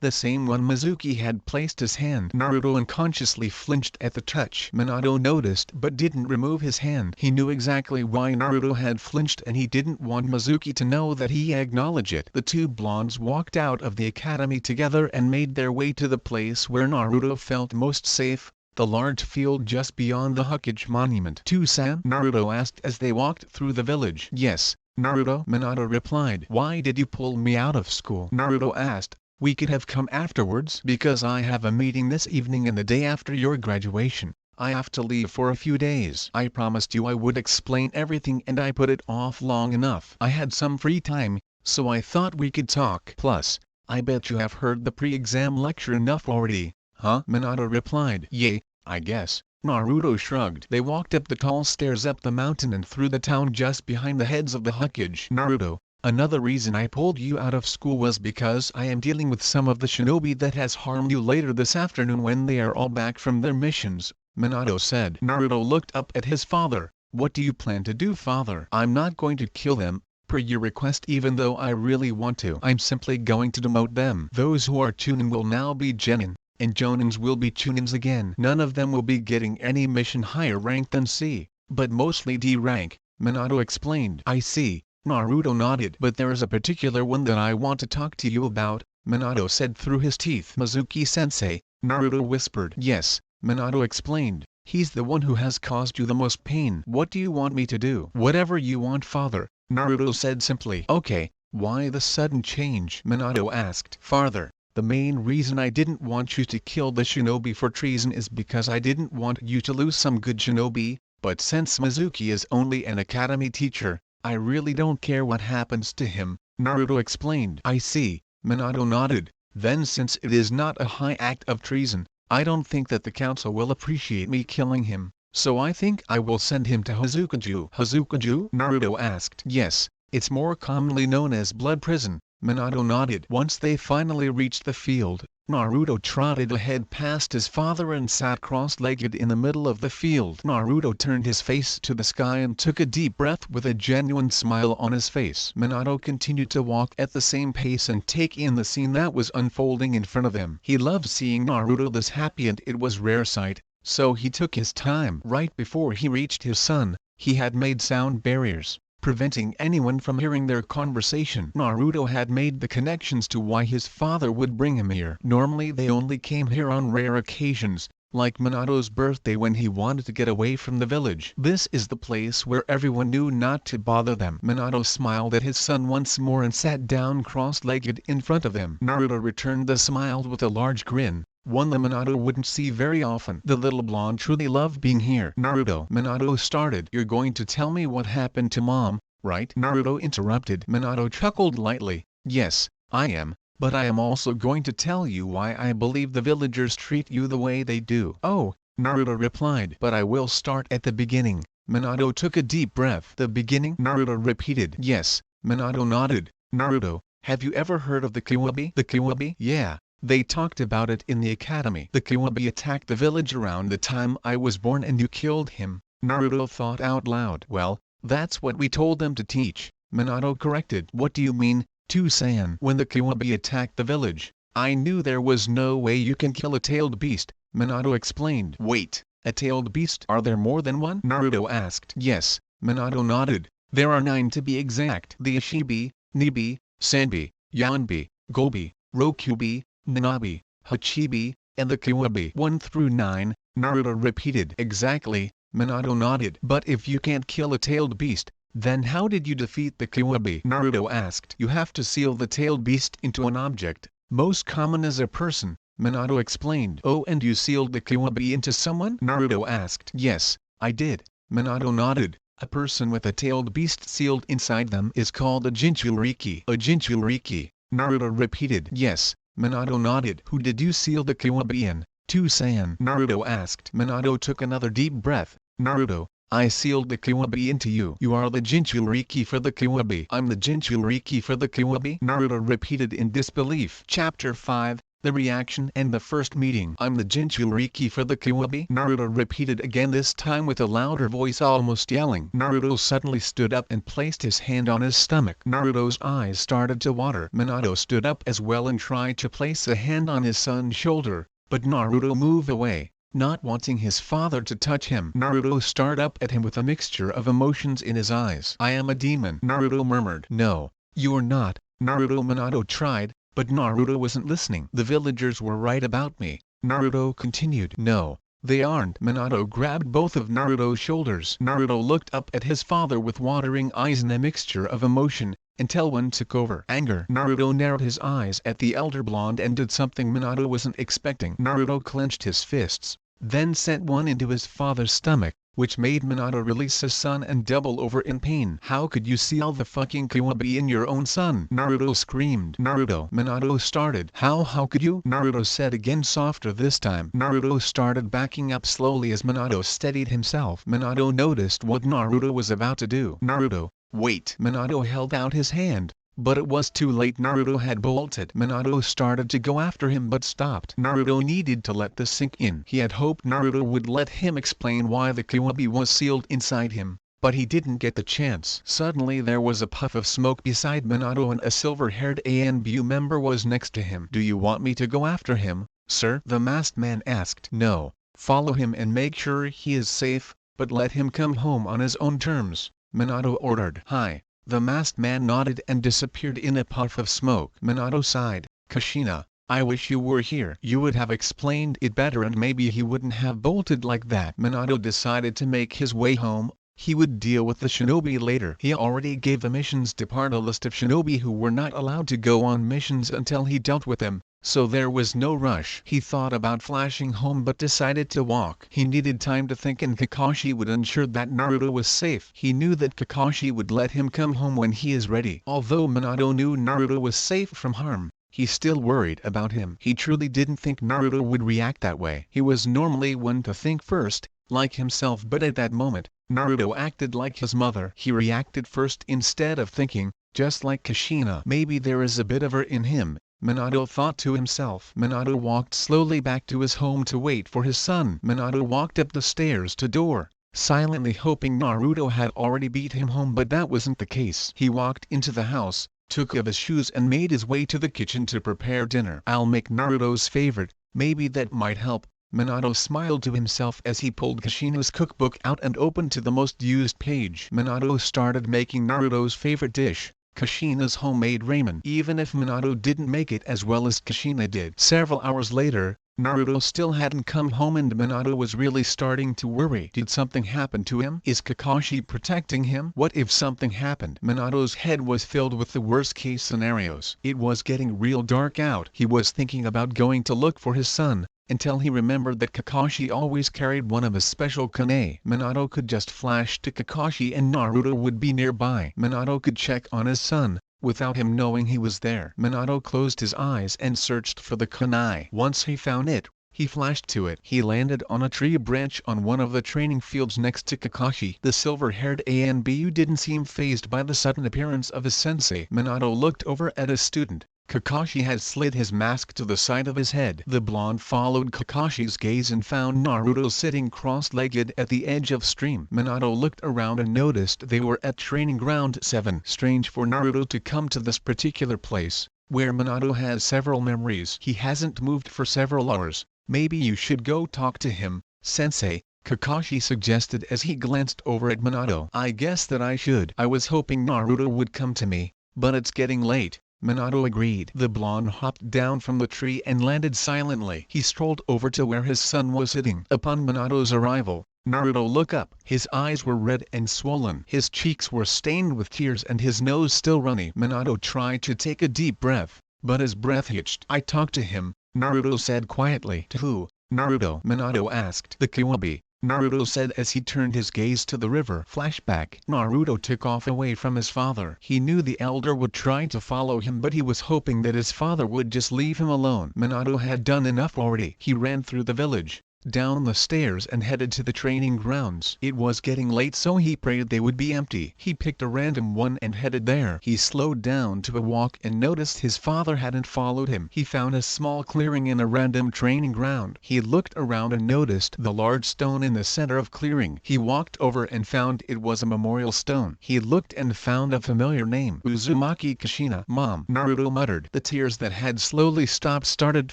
the same one Mizuki had placed his hand. Naruto unconsciously flinched at the touch. Minato noticed but didn't remove his hand. He knew exactly why Naruto had flinched and he didn't want Mizuki to know that he acknowledged it. The two blondes walked out of the academy together and made their way to the place where Naruto felt most safe, the large field just beyond the Hokage monument. "To-san?" Naruto asked as they walked through the village. "Yes, Naruto," Minato replied. "Why did you pull me out of school?" Naruto asked. "We could have come afterwards." "Because I have a meeting this evening and the day after your graduation, I have to leave for a few days. I promised you I would explain everything and I put it off long enough. I had some free time, so I thought we could talk. Plus, I bet you have heard the pre-exam lecture enough already." "Huh?" Minato replied. "Yay, I guess." Naruto shrugged. They walked up the tall stairs up the mountain and through the town just behind the heads of the Hokage. "Naruto, another reason I pulled you out of school was because I am dealing with some of the shinobi that has harmed you later this afternoon when they are all back from their missions," Minato said. Naruto looked up at his father. "What do you plan to do, father?" "I'm not going to kill them, per your request, even though I really want to. I'm simply going to demote them. Those who are Chunin will now be Genin, and Jonins will be Chunins again. None of them will be getting any mission higher rank than C, but mostly D rank," Minato explained. "I see." Naruto nodded. "But there is a particular one that I want to talk to you about," Minato said through his teeth. "Mizuki-sensei," Naruto whispered. "Yes," Minato explained. "He's the one who has caused you the most pain." "What do you want me to do?" "Whatever you want, father," Naruto said simply. "Okay, why the sudden change?" Minato asked. "Father, the main reason I didn't want you to kill the shinobi for treason is because I didn't want you to lose some good shinobi, but since Mizuki is only an academy teacher, I really don't care what happens to him," Naruto explained. "I see," Minato nodded. "Then since it is not a high act of treason, I don't think that the council will appreciate me killing him, so I think I will send him to Hazukaju." "Hazukaju?" Naruto asked. "Yes, it's more commonly known as Blood Prison," Minato nodded. Once they finally reached the field, Naruto trotted ahead past his father and sat cross-legged in the middle of the field. Naruto turned his face to the sky and took a deep breath with a genuine smile on his face. Minato continued to walk at the same pace and take in the scene that was unfolding in front of him. He loved seeing Naruto this happy and it was rare sight, so he took his time. Right before he reached his son, he had made sound barriers, preventing anyone from hearing their conversation. Naruto had made the connections to why his father would bring him here. Normally they only came here on rare occasions, like Minato's birthday when he wanted to get away from the village. This is the place where everyone knew not to bother them. Minato smiled at his son once more and sat down cross-legged in front of him. Naruto returned the smile with a large grin, one that Minato wouldn't see very often. The little blonde truly loved being here. Naruto, Minato started. You're going to tell me what happened to Mom, right? Naruto interrupted. Minato chuckled lightly. Yes, I am. But I am also going to tell you why I believe the villagers treat you the way they do. Oh, Naruto replied. But I will start at the beginning. Minato took a deep breath. The beginning? Naruto repeated. Yes, Minato nodded. Naruto, have you ever heard of the Kyuubi? The Kyuubi? Yeah, they talked about it in the academy. The Kyuubi attacked the village around the time I was born and you killed him. Naruto thought out loud. Well, that's what we told them to teach. Minato corrected. What do you mean? To-san. When the Kyuubi attacked the village, I knew there was no way you can kill a tailed beast, Minato explained. Wait, a tailed beast? Are there more than one? Naruto asked. Yes, Minato nodded. There are 9 to be exact. The Ishibi, Nibi, Sanbi, Yanbi, Gobi, Rokubi, Nanabi, Hachibi, and the Kyuubi. 1 through 9, Naruto repeated. Exactly, Minato nodded. But if you can't kill a tailed beast, then how did you defeat the Kyuubi? Naruto asked. You have to seal the tailed beast into an object, most common as a person, Minato explained. Oh, and you sealed the Kyuubi into someone? Naruto asked. Yes, I did, Minato nodded. A person with a tailed beast sealed inside them is called a Jinchuriki. A Jinchuriki, Naruto repeated. Yes, Minato nodded. Who did you seal the Kyuubi in? To-san, Naruto asked. Minato took another deep breath. Naruto, I sealed the Kyuubi into you. You are the Jinchuriki for the Kyuubi. I'm the Jinchuriki for the Kyuubi? Naruto repeated in disbelief. Chapter 5, The Reaction and the First Meeting. I'm the Jinchuriki for the Kyuubi? Naruto repeated again, this time with a louder voice, almost yelling. Naruto suddenly stood up and placed his hand on his stomach. Naruto's eyes started to water. Minato stood up as well and tried to place a hand on his son's shoulder, but Naruto moved away, not wanting his father to touch him. Naruto stared up at him with a mixture of emotions in his eyes. I am a demon, Naruto murmured. No, you're not, Naruto. Minato tried, but Naruto wasn't listening. The villagers were right about me, Naruto continued. No, they aren't. Minato grabbed both of Naruto's shoulders. Naruto looked up at his father with watering eyes and a mixture of emotion, until one took over. Anger. Naruto narrowed his eyes at the elder blonde and did something Minato wasn't expecting. Naruto clenched his fists, then sent one into his father's stomach, which made Minato release his son and double over in pain. How could you seal the fucking Kyuubi in your own son? Naruto screamed. Naruto, Minato started. How could you? Naruto said again, softer this time. Naruto started backing up slowly as Minato steadied himself. Minato noticed what Naruto was about to do. Naruto, wait. Minato held out his hand, but it was too late. Naruto had bolted. Minato started to go after him but stopped. Naruto needed to let this sink in. He had hoped Naruto would let him explain why the Kyuubi was sealed inside him, but he didn't get the chance. Suddenly there was a puff of smoke beside Minato and a silver-haired ANBU member was next to him. Do you want me to go after him, sir? The masked man asked. No, follow him and make sure he is safe, but let him come home on his own terms, Minato ordered. Hi. The masked man nodded and disappeared in a puff of smoke. Minato sighed. Kushina, I wish you were here. You would have explained it better and maybe he wouldn't have bolted like that. Minato decided to make his way home. He would deal with the shinobi later. He already gave the missions depart a list of shinobi who were not allowed to go on missions until he dealt with them, so there was no rush. He thought about flashing home but decided to walk. He needed time to think and Kakashi would ensure that Naruto was safe. He knew that Kakashi would let him come home when he is ready. Although Minato knew Naruto was safe from harm, he still worried about him. He truly didn't think Naruto would react that way. He was normally one to think first, like himself, but at that moment, Naruto acted like his mother. He reacted first instead of thinking, just like Kushina. Maybe there is a bit of her in him, Minato thought to himself. Minato walked slowly back to his home to wait for his son. Minato walked up the stairs to door, silently hoping Naruto had already beat him home, but that wasn't the case. He walked into the house, took off his shoes and made his way to the kitchen to prepare dinner. I'll make Naruto's favorite, maybe that might help, Minato smiled to himself as he pulled Kushina's cookbook out and opened to the most used page. Minato started making Naruto's favorite dish, Kushina's homemade ramen. Even if Minato didn't make it as well as Kushina did. Several hours later, Naruto still hadn't come home and Minato was really starting to worry. Did something happen to him? Is Kakashi protecting him? What if something happened? Minato's head was filled with the worst case scenarios. It was getting real dark out. He was thinking about going to look for his son, until he remembered that Kakashi always carried one of his special kane. Minato could just flash to Kakashi and Naruto would be nearby. Minato could check on his son, without him knowing he was there. Minato closed his eyes and searched for the kunai. Once he found it, he flashed to it. He landed on a tree branch on one of the training fields next to Kakashi. The silver-haired Anbu didn't seem fazed by the sudden appearance of his sensei. Minato looked over at his student. Kakashi had slid his mask to the side of his head. The blonde followed Kakashi's gaze and found Naruto sitting cross-legged at the edge of stream. Minato looked around and noticed they were at training ground 7. Strange for Naruto to come to this particular place, where Minato has several memories. He hasn't moved for several hours. Maybe you should go talk to him, sensei, Kakashi suggested as he glanced over at Minato. I guess that I should. I was hoping Naruto would come to me, but it's getting late. Minato agreed. The blonde hopped down from the tree and landed silently. He strolled over to where his son was sitting. Upon Minato's arrival, Naruto looked up. His eyes were red and swollen. His cheeks were stained with tears and his nose still runny. Minato tried to take a deep breath, but his breath hitched. I talked to him, Naruto said quietly. To who? Naruto, Minato asked. The Kiwabi, Naruto said as he turned his gaze to the river. Flashback. Naruto took off away from his father. He knew the elder would try to follow him but he was hoping that his father would just leave him alone. Minato had done enough already. He ran through the village, down the stairs and headed to the training grounds. It was getting late so he prayed they would be empty. He picked a random one and headed there. He slowed down to a walk and noticed his father hadn't followed him. He found a small clearing in a random training ground. He looked around and noticed the large stone in the center of clearing. He walked over and found it was a memorial stone. He looked and found a familiar name. Uzumaki Kushina. Mom, Naruto muttered. The tears that had slowly stopped started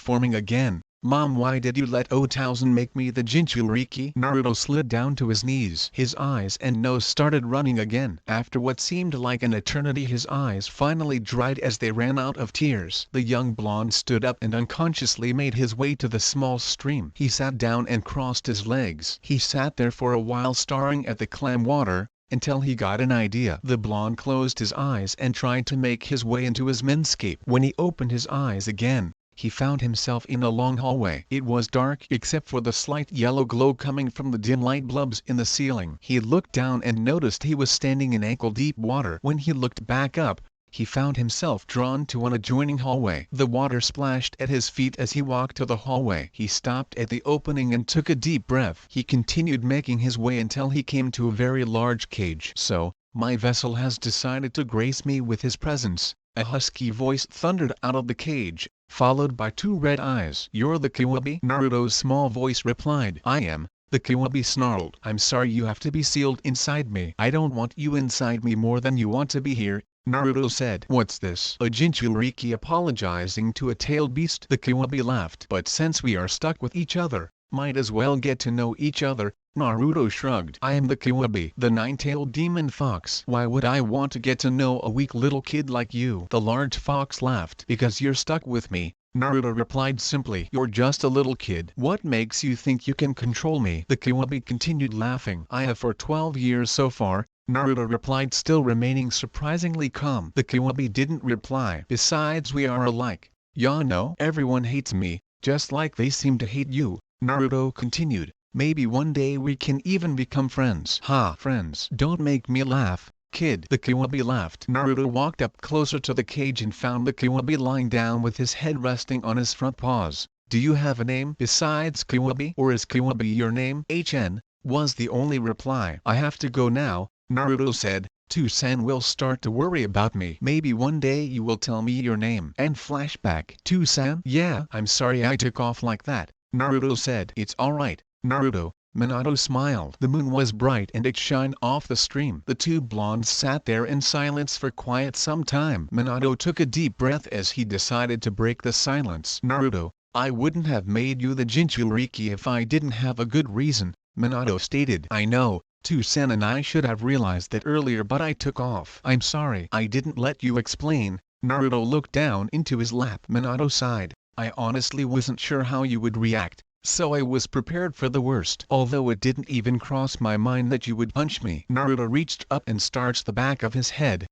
forming again. Mom, why did you let Otouzan make me the Jinchuriki? Naruto slid down to his knees. His eyes and nose started running again. After what seemed like an eternity his eyes finally dried as they ran out of tears. The young blonde stood up and unconsciously made his way to the small stream. He sat down and crossed his legs. He sat there for a while staring at the clam water, until he got an idea. The blonde closed his eyes and tried to make his way into his menscape. When he opened his eyes again, he found himself in a long hallway. It was dark except for the slight yellow glow coming from the dim light bulbs in the ceiling. He looked down and noticed he was standing in ankle-deep water. When he looked back up, he found himself drawn to an adjoining hallway. The water splashed at his feet as he walked to the hallway. He stopped at the opening and took a deep breath. He continued making his way until he came to a very large cage. So, my vessel has decided to grace me with his presence. A husky voice thundered out of the cage, followed by two red eyes. You're the Kiwabi? Naruto's small voice replied. I am. The Kiwabi snarled. I'm sorry you have to be sealed inside me. I don't want you inside me more than you want to be here, Naruto said. What's this? A Jinchuriki apologizing to a tailed beast? The Kiwabi laughed. But since we are stuck with each other, might as well get to know each other. Naruto shrugged. I am the Kiwabi, the nine-tailed demon fox. Why would I want to get to know a weak little kid like you? The large fox laughed. Because you're stuck with me, Naruto replied simply. You're just a little kid. What makes you think you can control me? The Kiwabi continued laughing. I have for 12 years so far, Naruto replied, still remaining surprisingly calm. The Kiwabi didn't reply. Besides, we are alike. Ya know, everyone hates me, just like they seem to hate you, Naruto continued. Maybe one day we can even become friends. Ha! Friends. Don't make me laugh, kid. The Kiwabi laughed. Naruto walked up closer to the cage and found the Kiwabi lying down with his head resting on his front paws. Do you have a name besides Kiwabi? Or is Kiwabi your name? HN, was the only reply. I have to go now, Naruto said. Toussaint will start to worry about me. Maybe one day you will tell me your name. And flashback. Toussaint? Yeah, I'm sorry I took off like that, Naruto said. It's alright, Naruto. Minato smiled. The moon was bright and it shined off the stream. The two blondes sat there in silence for quite some time. Minato took a deep breath as he decided to break the silence. Naruto, I wouldn't have made you the Jinchuriki if I didn't have a good reason, Minato stated. I know, Toussaint and I should have realized that earlier but I took off. I'm sorry I didn't let you explain. Naruto looked down into his lap. Minato sighed. I honestly wasn't sure how you would react, so I was prepared for the worst. Although it didn't even cross my mind that you would punch me. Naruto reached up and starched the back of his head.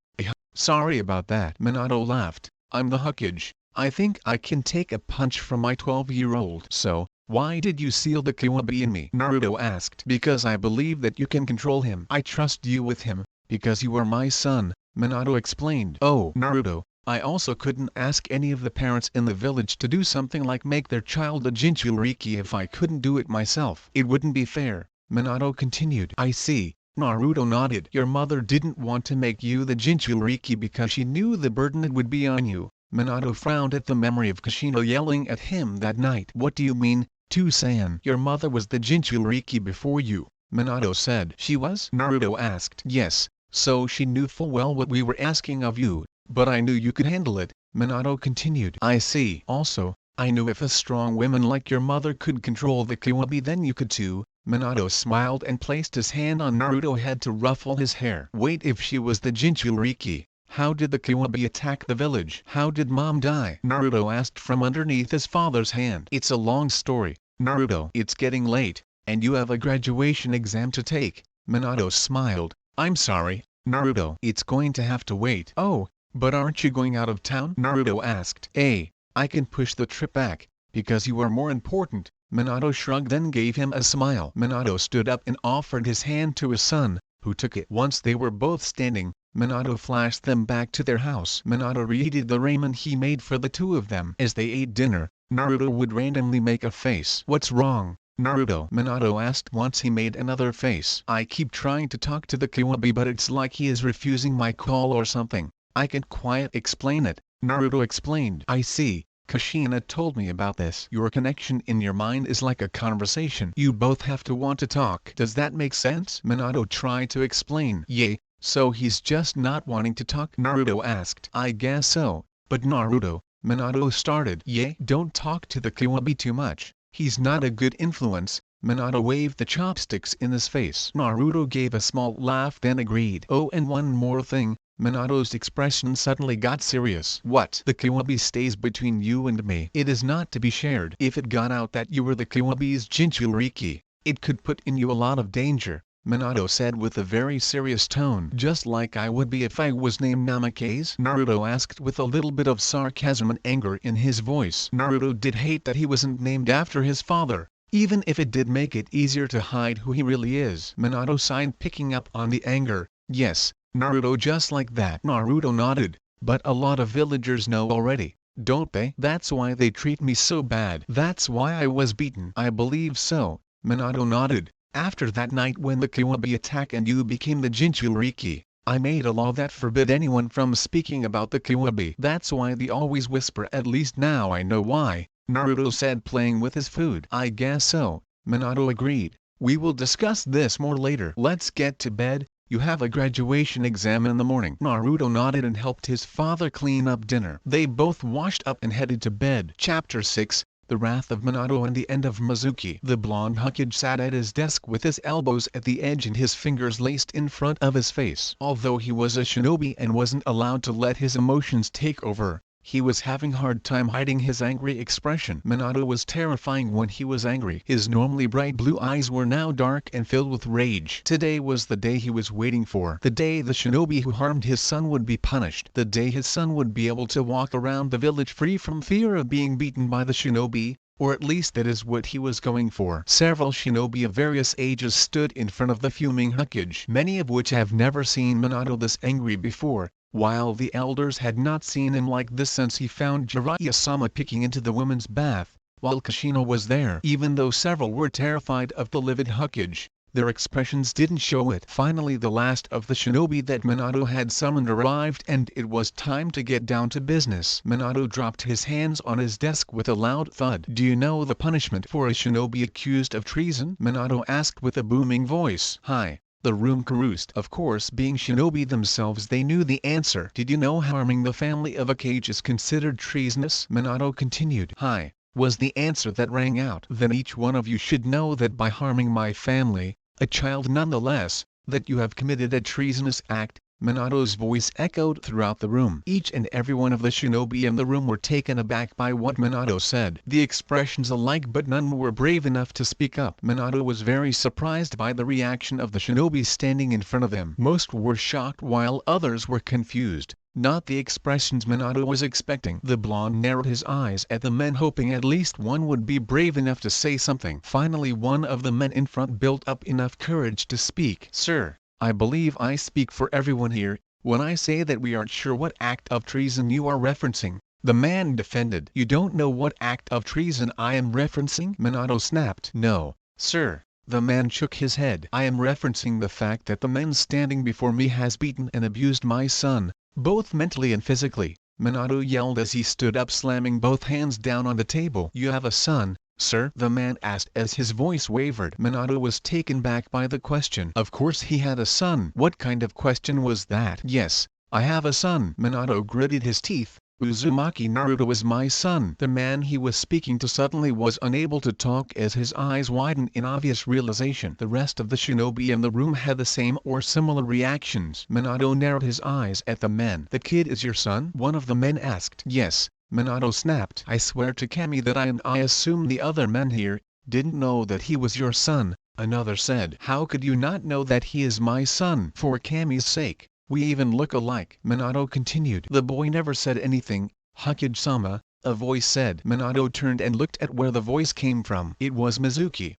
Sorry about that. Minato laughed. I'm the Hokage. I think I can take a punch from my 12-year-old. So, why did you seal the Kiwabi in me? Naruto asked. Because I believe that you can control him. I trust you with him, because you are my son, Minato explained. Oh, Naruto, I also couldn't ask any of the parents in the village to do something like make their child a Jinchuriki if I couldn't do it myself. It wouldn't be fair, Minato continued. I see. Naruto nodded. Your mother didn't want to make you the Jinchuriki because she knew the burden it would be on you. Minato frowned at the memory of Kushina yelling at him that night. What do you mean, Toussaint? Your mother was the Jinchuriki before you, Minato said. She was? Naruto asked. Yes, so she knew full well what we were asking of you, but I knew you could handle it, Minato continued. I see. Also, I knew if a strong woman like your mother could control the Kiwabi then you could too. Minato smiled and placed his hand on Naruto's head to ruffle his hair. Wait, if she was the Jinchuriki, how did the Kiwabi attack the village? How did Mom die? Naruto asked from underneath his father's hand. It's a long story, Naruto. It's getting late, and you have a graduation exam to take. Minato smiled. I'm sorry, Naruto. It's going to have to wait. Oh, but aren't you going out of town? Naruto asked. I can push the trip back, because you are more important. Minato shrugged then gave him a smile. Minato stood up and offered his hand to his son, who took it. Once they were both standing, Minato flashed them back to their house. Minato reheated the ramen he made for the two of them. As they ate dinner, Naruto would randomly make a face. What's wrong, Naruto? Minato asked once he made another face. I keep trying to talk to the Kiwabi but it's like he is refusing my call or something. I can't quite explain it, Naruto explained. I see. Kushina told me about this. Your connection in your mind is like a conversation. You both have to want to talk. Does that make sense? Minato tried to explain. Yay, so he's just not wanting to talk? Naruto asked. I guess so, but Naruto, Minato started. Yay, don't talk to the Kiwabi too much. He's not a good influence. Minato waved the chopsticks in his face. Naruto gave a small laugh then agreed. Oh, and one more thing. Minato's expression suddenly got serious. What? The Kiwabi stays between you and me. It is not to be shared. If it got out that you were the Kiwabi's Jinchuriki, it could put in you a lot of danger, Minato said with a very serious tone. Just like I would be if I was named Namikaze? Naruto asked with a little bit of sarcasm and anger in his voice. Naruto did hate that he wasn't named after his father, even if it did make it easier to hide who he really is. Minato sighed, picking up on the anger. Yes, Naruto, just like that. Naruto nodded. But a lot of villagers know already, don't they? That's why they treat me so bad. That's why I was beaten. I believe so, Minato nodded. After that night when the Kiwabi attacked and you became the Jinchuriki, I made a law that forbid anyone from speaking about the Kiwabi. That's why they always whisper. At least now I know why, Naruto said, playing with his food. I guess so, Minato agreed. We will discuss this more later. Let's get to bed. You have a graduation exam in the morning. Naruto nodded and helped his father clean up dinner. They both washed up and headed to bed. Chapter 6, The Wrath of Minato and the End of Mizuki. The blonde Hokage sat at his desk with his elbows at the edge and his fingers laced in front of his face. Although he was a shinobi and wasn't allowed to let his emotions take over, he was having hard time hiding his angry expression. Minato was terrifying when he was angry. His normally bright blue eyes were now dark and filled with rage. Today was the day he was waiting for. The day the shinobi who harmed his son would be punished. The day his son would be able to walk around the village free from fear of being beaten by the shinobi, or at least that is what he was going for. Several shinobi of various ages stood in front of the fuming Hokage, many of which have never seen Minato this angry before, while the elders had not seen him like this since he found Jiraiya-sama peeking into the women's bath, while Kushina was there. Even though several were terrified of the livid Hokage, their expressions didn't show it. Finally the last of the shinobi that Minato had summoned arrived and it was time to get down to business. Minato dropped his hands on his desk with a loud thud. Do you know the punishment for a shinobi accused of treason? Minato asked with a booming voice. Hi. The room caroused. Of course, being shinobi themselves, they knew the answer. Did you know harming the family of a Kage is considered treasonous? Minato continued. Hi. was the answer that rang out. Then each one of you should know that by harming my family, a child nonetheless, that you have committed a treasonous act. Minato's voice echoed throughout the room. Each and every one of the shinobi in the room were taken aback by what Minato said. The expressions alike, but none were brave enough to speak up. Minato was very surprised by the reaction of the shinobi standing in front of him. Most were shocked while others were confused. Not the expressions Minato was expecting. The blonde narrowed his eyes at the men, hoping at least one would be brave enough to say something. Finally one of the men in front built up enough courage to speak. "Sir, I believe I speak for everyone here when I say that we aren't sure what act of treason you are referencing," the man defended. "You don't know what act of treason I am referencing?" Minato snapped. "No, sir." The man shook his head. "I am referencing the fact that the man standing before me has beaten and abused my son, both mentally and physically," Minato yelled as he stood up, slamming both hands down on the table. "You have a son, sir?" the man asked as his voice wavered. Minato was taken back by the question. Of course he had a son. What kind of question was that? "Yes, I have a son." Minato gritted his teeth. "Uzumaki Naruto is my son." The man he was speaking to suddenly was unable to talk as his eyes widened in obvious realization. The rest of the shinobi in the room had the same or similar reactions. Minato narrowed his eyes at the men. "The kid is your son?" one of the men asked. "Yes," Minato snapped. "I swear to Kami that I assume the other men here didn't know that he was your son," another said. "How could you not know that he is my son?" "For Kami's sake. We even look alike," Minato continued. "The boy never said anything, Hokage-sama," a voice said. Minato turned and looked at where the voice came from. It was Mizuki,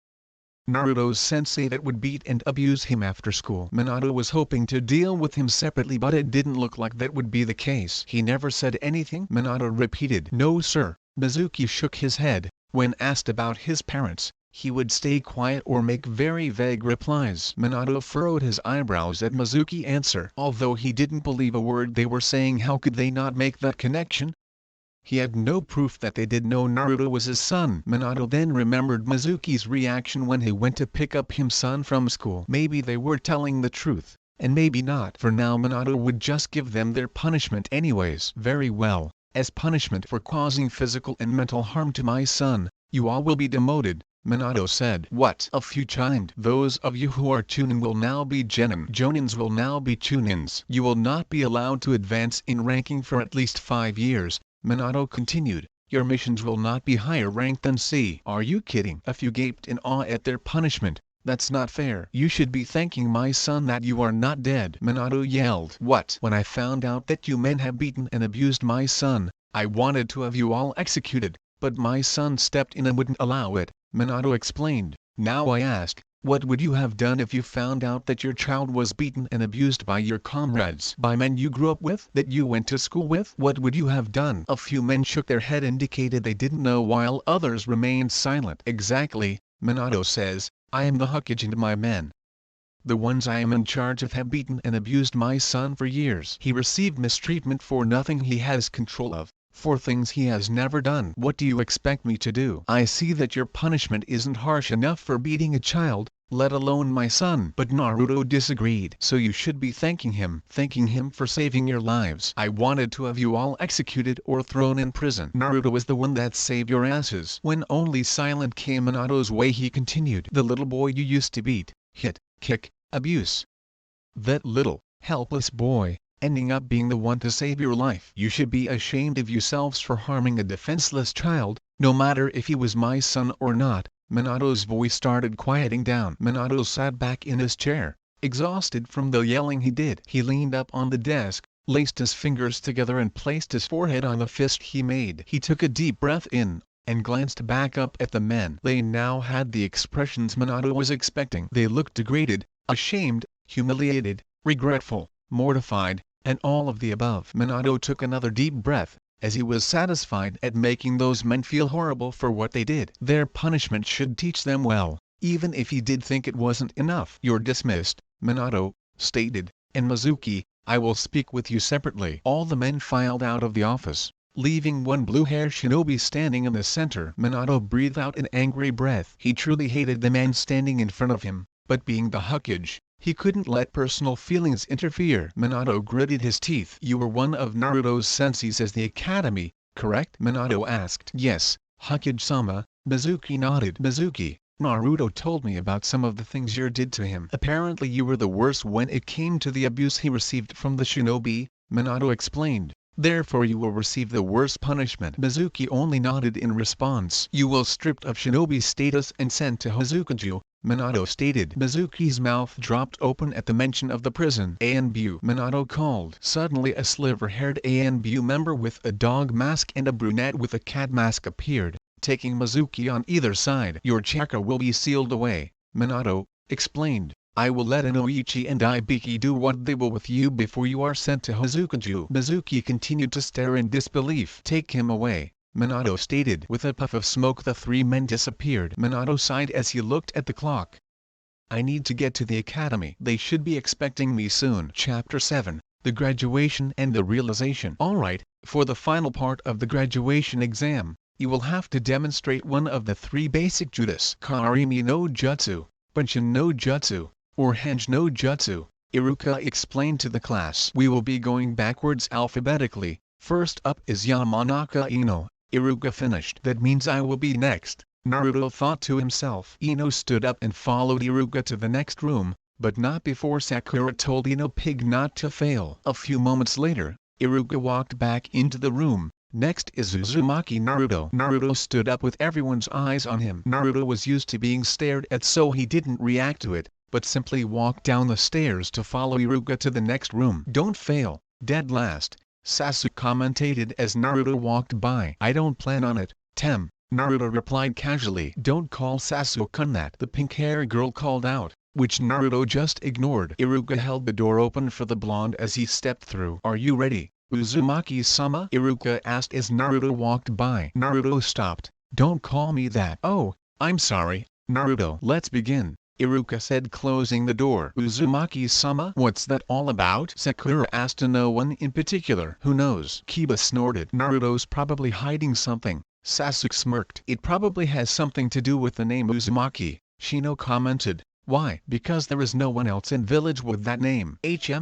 Naruto's sensei that would beat and abuse him after school. Minato was hoping to deal with him separately, but it didn't look like that would be the case. "He never said anything?" Minato repeated. "No sir." Mizuki shook his head. When asked about his parents, he would stay quiet or make very vague replies. Minato furrowed his eyebrows at Mizuki's answer. Although he didn't believe a word they were saying, how could they not make that connection? He had no proof that they did know Naruto was his son. Minato then remembered Mizuki's reaction when he went to pick up his son from school. Maybe they were telling the truth, and maybe not. For now Minato would just give them their punishment anyways. "Very well, as punishment for causing physical and mental harm to my son, you all will be demoted," Minato said. "What?" a few chimed. "Those of you who are Chunin will now be Genin. Jonins will now be Chunins. You will not be allowed to advance in ranking for at least 5 years, Minato continued. Your missions will not be higher ranked than C. Are you kidding? A few gaped in awe at their punishment. "That's not fair. You should be thanking my son that you are not dead," Minato yelled. "What? When I found out that you men have beaten and abused my son, I wanted to have you all executed, but my son stepped in and wouldn't allow it," Minato explained. "Now I ask, what would you have done if you found out that your child was beaten and abused by your comrades, by men you grew up with, that you went to school with? What would you have done?" A few men shook their head, indicated they didn't know, while others remained silent. "Exactly," Minato says. "I am the Hokage and my men, the ones I am in charge of, have beaten and abused my son for years. He received mistreatment for nothing he has control of, for things he has never done. What do you expect me to do? I see that your punishment isn't harsh enough for beating a child, let alone my son." But Naruto disagreed. "So you should be thanking him for saving your lives. I wanted to have you all executed or thrown in prison. Naruto is the one that saved your asses." When only silence came Minato's way, he continued. "The little boy you used to beat, hit, kick, abuse. That little, helpless boy, ending up being the one to save your life. You should be ashamed of yourselves for harming a defenseless child, no matter if he was my son or not." Minato's voice started quieting down. Minato sat back in his chair, exhausted from the yelling he did. He leaned up on the desk, laced his fingers together and placed his forehead on the fist he made. He took a deep breath in, and glanced back up at the men. They now had the expressions Minato was expecting. They looked degraded, ashamed, humiliated, regretful, mortified, and all of the above. Minato took another deep breath, as he was satisfied at making those men feel horrible for what they did. Their punishment should teach them well, even if he did think it wasn't enough. "You're dismissed," Minato stated, "and Mizuki, I will speak with you separately." All the men filed out of the office, leaving one blue-haired shinobi standing in the center. Minato breathed out an angry breath. He truly hated the man standing in front of him, but being the Hokage, he couldn't let personal feelings interfere. Minato gritted his teeth. "You were one of Naruto's senseis at the academy, correct?" Minato asked. "Yes, Hokage-sama, Mizuki nodded. Mizuki, Naruto told me about some of the things you did to him. Apparently you were the worst when it came to the abuse he received from the shinobi, Minato explained. Therefore you will receive the worst punishment. Mizuki only nodded in response. You will stripped of shinobi status and sent to Hazukaju, Minato stated. Mizuki's mouth dropped open at the mention of the prison. ANBU, Minato called. Suddenly a silver-haired ANBU member with a dog mask and a brunette with a cat mask appeared, taking Mizuki on either side. Your chakra will be sealed away, Minato explained. I will let Inoichi and Ibiki do what they will with you before you are sent to Hazukaju. Mizuki continued to stare in disbelief. Take him away, Minato stated. With a puff of smoke the three men disappeared. Minato sighed as he looked at the clock. I need to get to the academy. They should be expecting me soon. Chapter 7, The Graduation and the Realization. Alright, for the final part of the graduation exam, you will have to demonstrate one of the three basic jutsu. Karimi no Jutsu, Bunshin no Jutsu, or Henge no Jutsu, Iruka explained to the class. We will be going backwards alphabetically. First up is Yamanaka Ino, Iruka finished. That means I will be next, Naruto thought to himself. Ino stood up and followed Iruka to the next room, but not before Sakura told Ino Pig not to fail. A few moments later, Iruka walked back into the room. Next is Uzumaki Naruto. Naruto stood up with everyone's eyes on him. Naruto was used to being stared at, so he didn't react to it, but simply walked down the stairs to follow Iruka to the next room. Don't fail, dead last, Sasuke commented as Naruto walked by. I don't plan on it, Tem, Naruto replied casually. Don't call Sasuke that, the pink-haired girl called out, which Naruto just ignored. Iruka held the door open for the blonde as he stepped through. Are you ready, Uzumaki-sama? Iruka asked as Naruto walked by. Naruto stopped. Don't call me that. Oh, I'm sorry, Naruto. Let's begin, Iruka said, closing the door. Uzumaki-sama? What's that all about? Sakura asked. No one in particular. Who knows? Kiba snorted. Naruto's probably hiding something, Sasuke smirked. It probably has something to do with the name Uzumaki, Shino commented. Why? Because there is no one else in village with that name.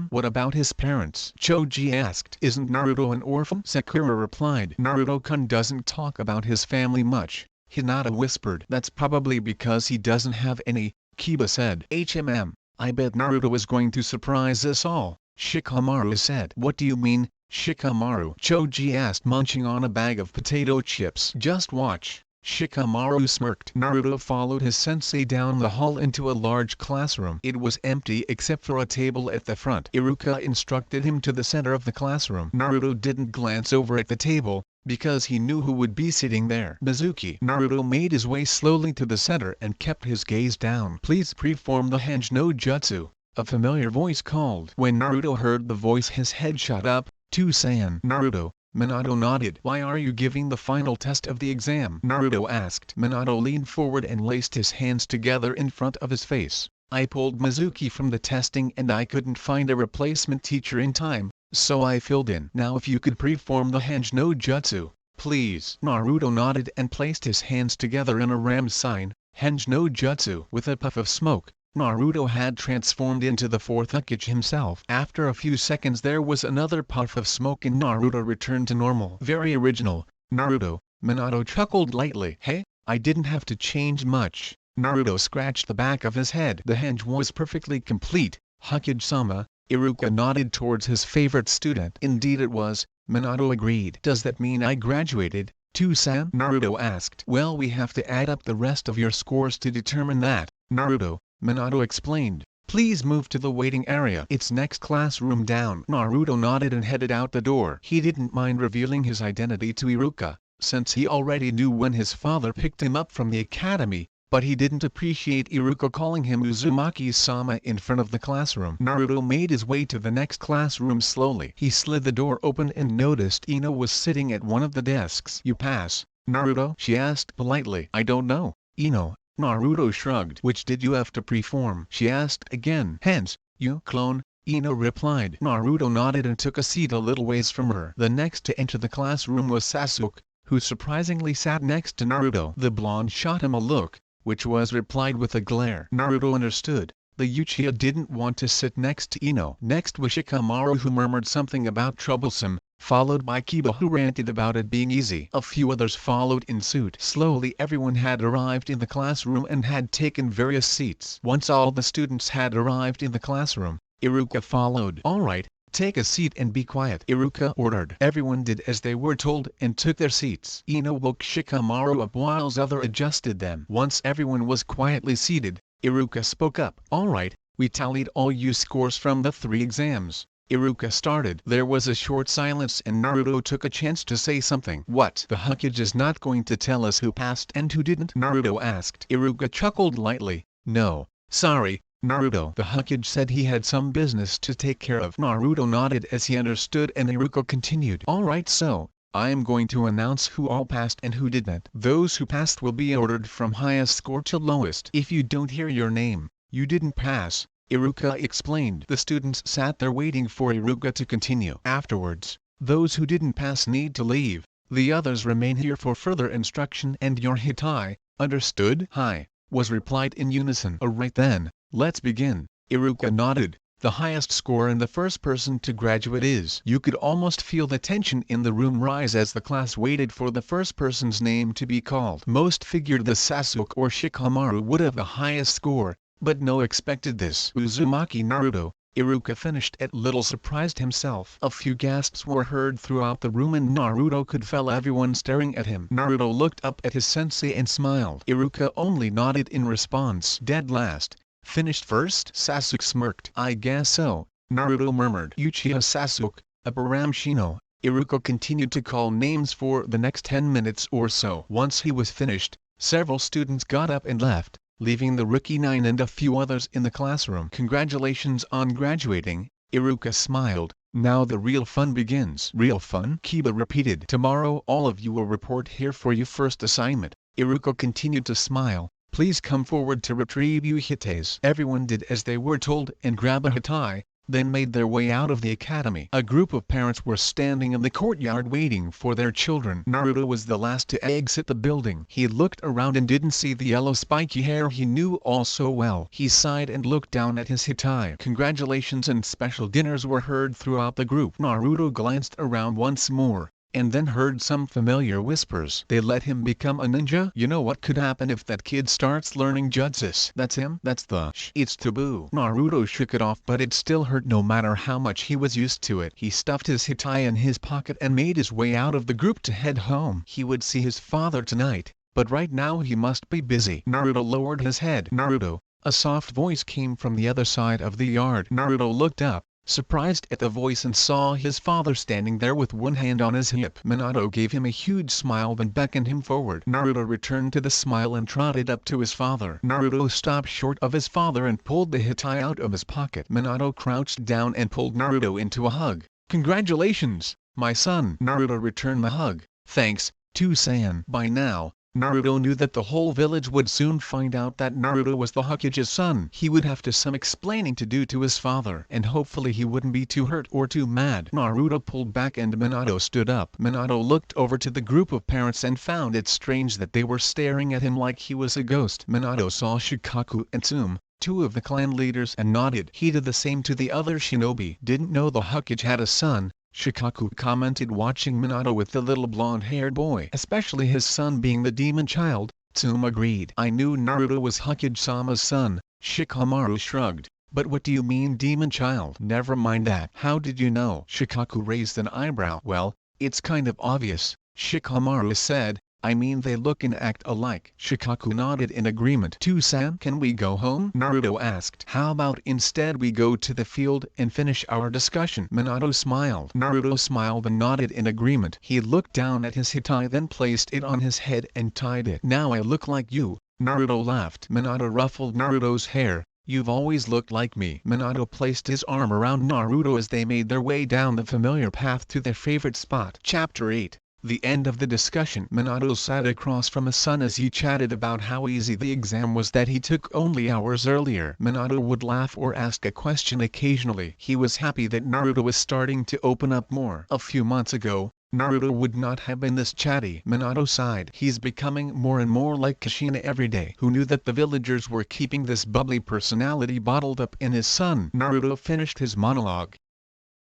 What about his parents? Choji asked. Isn't Naruto an orphan? Sakura replied. Naruto-kun doesn't talk about his family much, Hinata whispered. That's probably because he doesn't have any, Kiba said. I bet Naruto is going to surprise us all, Shikamaru said. What do you mean, Shikamaru? Choji asked, munching on a bag of potato chips. Just watch, Shikamaru smirked. Naruto followed his sensei down the hall into a large classroom. It was empty except for a table at the front. Iruka instructed him to the center of the classroom. Naruto didn't glance over at the table, because he knew who would be sitting there. Mizuki. Naruto made his way slowly to the center and kept his gaze down. Please perform the Henge no Jutsu, a familiar voice called. When Naruto heard the voice his head shot up. To-san. Naruto, Minato nodded. Why are you giving the final test of the exam? Naruto asked. Minato leaned forward and laced his hands together in front of his face. I pulled Mizuki from the testing and I couldn't find a replacement teacher in time, so I filled in. Now if you could perform the Henge no Jutsu, please. Naruto nodded and placed his hands together in a ram sign, Henge no Jutsu. With a puff of smoke, Naruto had transformed into the fourth Hokage himself. After a few seconds there was another puff of smoke and Naruto returned to normal. Very original, Naruto, Minato chuckled lightly. Hey, I didn't have to change much. Naruto scratched the back of his head. The henge was perfectly complete, Hokage-sama. Iruka nodded towards his favorite student. Indeed it was, Minato agreed. Does that mean I graduated, To-san? Naruto asked. Well, we have to add up the rest of your scores to determine that, Naruto, Minato explained. Please move to the waiting area. It's next classroom down. Naruto nodded and headed out the door. He didn't mind revealing his identity to Iruka, since he already knew when his father picked him up from the academy, but he didn't appreciate Iruka calling him Uzumaki-sama in front of the classroom. Naruto made his way to the next classroom slowly. He slid the door open and noticed Ino was sitting at one of the desks. You pass, Naruto? She asked politely. I don't know, Ino. Naruto shrugged. Which did you have to perform? She asked again. Hence, you clone, Ino replied. Naruto nodded and took a seat a little ways from her. The next to enter the classroom was Sasuke, who surprisingly sat next to Naruto. The blonde shot him a look, which was replied with a glare. Naruto understood. The Uchiha didn't want to sit next to Ino. Next was Shikamaru, who murmured something about troublesome, followed by Kiba, who ranted about it being easy. A few others followed in suit. Slowly everyone had arrived in the classroom and had taken various seats. Once all the students had arrived in the classroom, Iruka followed. "Alright, take a seat and be quiet," Iruka ordered. Everyone did as they were told and took their seats. Ino woke Shikamaru up while Other adjusted them. Once everyone was quietly seated, Iruka spoke up. "Alright, we tallied all your scores from the 3 exams." Iruka started. There was a short silence and Naruto took a chance to say something. "What? The Hokage is not going to tell us who passed and who didn't?" Naruto asked. Iruka chuckled lightly. "No, sorry, Naruto." The Hokage said he had some business to take care of. Naruto nodded as he understood and Iruka continued. "Alright, so I am going to announce who all passed and who didn't. Those who passed will be ordered from highest score to lowest. If you don't hear your name, you didn't pass," Iruka explained. The students sat there waiting for Iruka to continue. "Afterwards, those who didn't pass need to leave. The others remain here for further instruction and your hitai, understood?" "Hi," was replied in unison. "Alright then, let's begin." Iruka nodded. The highest score and the first person to graduate is. You could almost feel the tension in the room rise as the class waited for the first person's name to be called. Most figured the Sasuke or Shikamaru would have the highest score, but no expected this. "Uzumaki Naruto," Iruka finished a little surprised himself. A few gasps were heard throughout the room and Naruto could feel everyone staring at him. Naruto looked up at his sensei and smiled. Iruka only nodded in response. "Dead last, finished first?" Sasuke smirked. "I guess so," Naruto murmured. "Uchiha Sasuke, Abaramshino." Iruka continued to call names for the next 10 minutes or so. Once he was finished, several students got up and left, leaving the Rookie 9 and a few others in the classroom. "Congratulations on graduating," Iruka smiled. "Now the real fun begins." "Real fun?" Kiba repeated. "Tomorrow all of you will report here for your first assignment." Iruka continued to smile. "Please come forward to retrieve your hitaes." Everyone did as they were told and grabbed a hitai, then made their way out of the academy. A group of parents were standing in the courtyard waiting for their children. Naruto was the last to exit the building. He looked around and didn't see the yellow spiky hair he knew all so well. He sighed and looked down at his hitai. Congratulations and special dinners were heard throughout the group. Naruto glanced around once more, and then heard some familiar whispers. "They let him become a ninja? You know what could happen if that kid starts learning jutsus?" "That's him? That's the It's taboo." Naruto shook it off but it still hurt no matter how much he was used to it. He stuffed his hitai in his pocket and made his way out of the group to head home. He would see his father tonight, but right now he must be busy. Naruto lowered his head. "Naruto," a soft voice came from the other side of the yard. Naruto looked up, surprised at the voice, and saw his father standing there with one hand on his hip. Minato gave him a huge smile then beckoned him forward. Naruto returned to the smile and trotted up to his father. Naruto stopped short of his father and pulled the hitai out of his pocket. Minato crouched down and pulled Naruto into a hug. "Congratulations, my son!" Naruto returned the hug. "Thanks, Too-san." By now, Naruto knew that the whole village would soon find out that Naruto was the Hokage's son. He would have some explaining to do to his father, and hopefully he wouldn't be too hurt or too mad. Naruto pulled back and Minato stood up. Minato looked over to the group of parents and found it strange that they were staring at him like he was a ghost. Minato saw Shikaku and Tsume, two of the clan leaders, and nodded. He did the same to the other shinobi. "Didn't know the Hokage had a son," Shikaku commented watching Minato with the little blonde-haired boy. "Especially his son being the demon child," Tsume agreed. "I knew Naruto was Hokage-sama's son," Shikamaru shrugged. "But what do you mean demon child?" "Never mind that." "How did you know?" Shikaku raised an eyebrow. "Well, it's kind of obvious," Shikamaru said. "I mean they look and act alike." Shikaku nodded in agreement. "Too-san, can we go home?" Naruto asked. "How about instead we go to the field and finish our discussion?" Minato smiled. Naruto smiled and nodded in agreement. He looked down at his hitai then placed it on his head and tied it. "Now I look like you," Naruto laughed. Minato ruffled Naruto's hair. "You've always looked like me." Minato placed his arm around Naruto as they made their way down the familiar path to their favorite spot. Chapter 8. The end of the discussion. Minato sat across from his son as he chatted about how easy the exam was that he took only hours earlier. Minato would laugh or ask a question occasionally. He was happy that Naruto was starting to open up more. A few months ago, Naruto would not have been this chatty. Minato sighed. He's becoming more and more like Kushina every day. Who knew that the villagers were keeping this bubbly personality bottled up in his son? Naruto finished his monologue.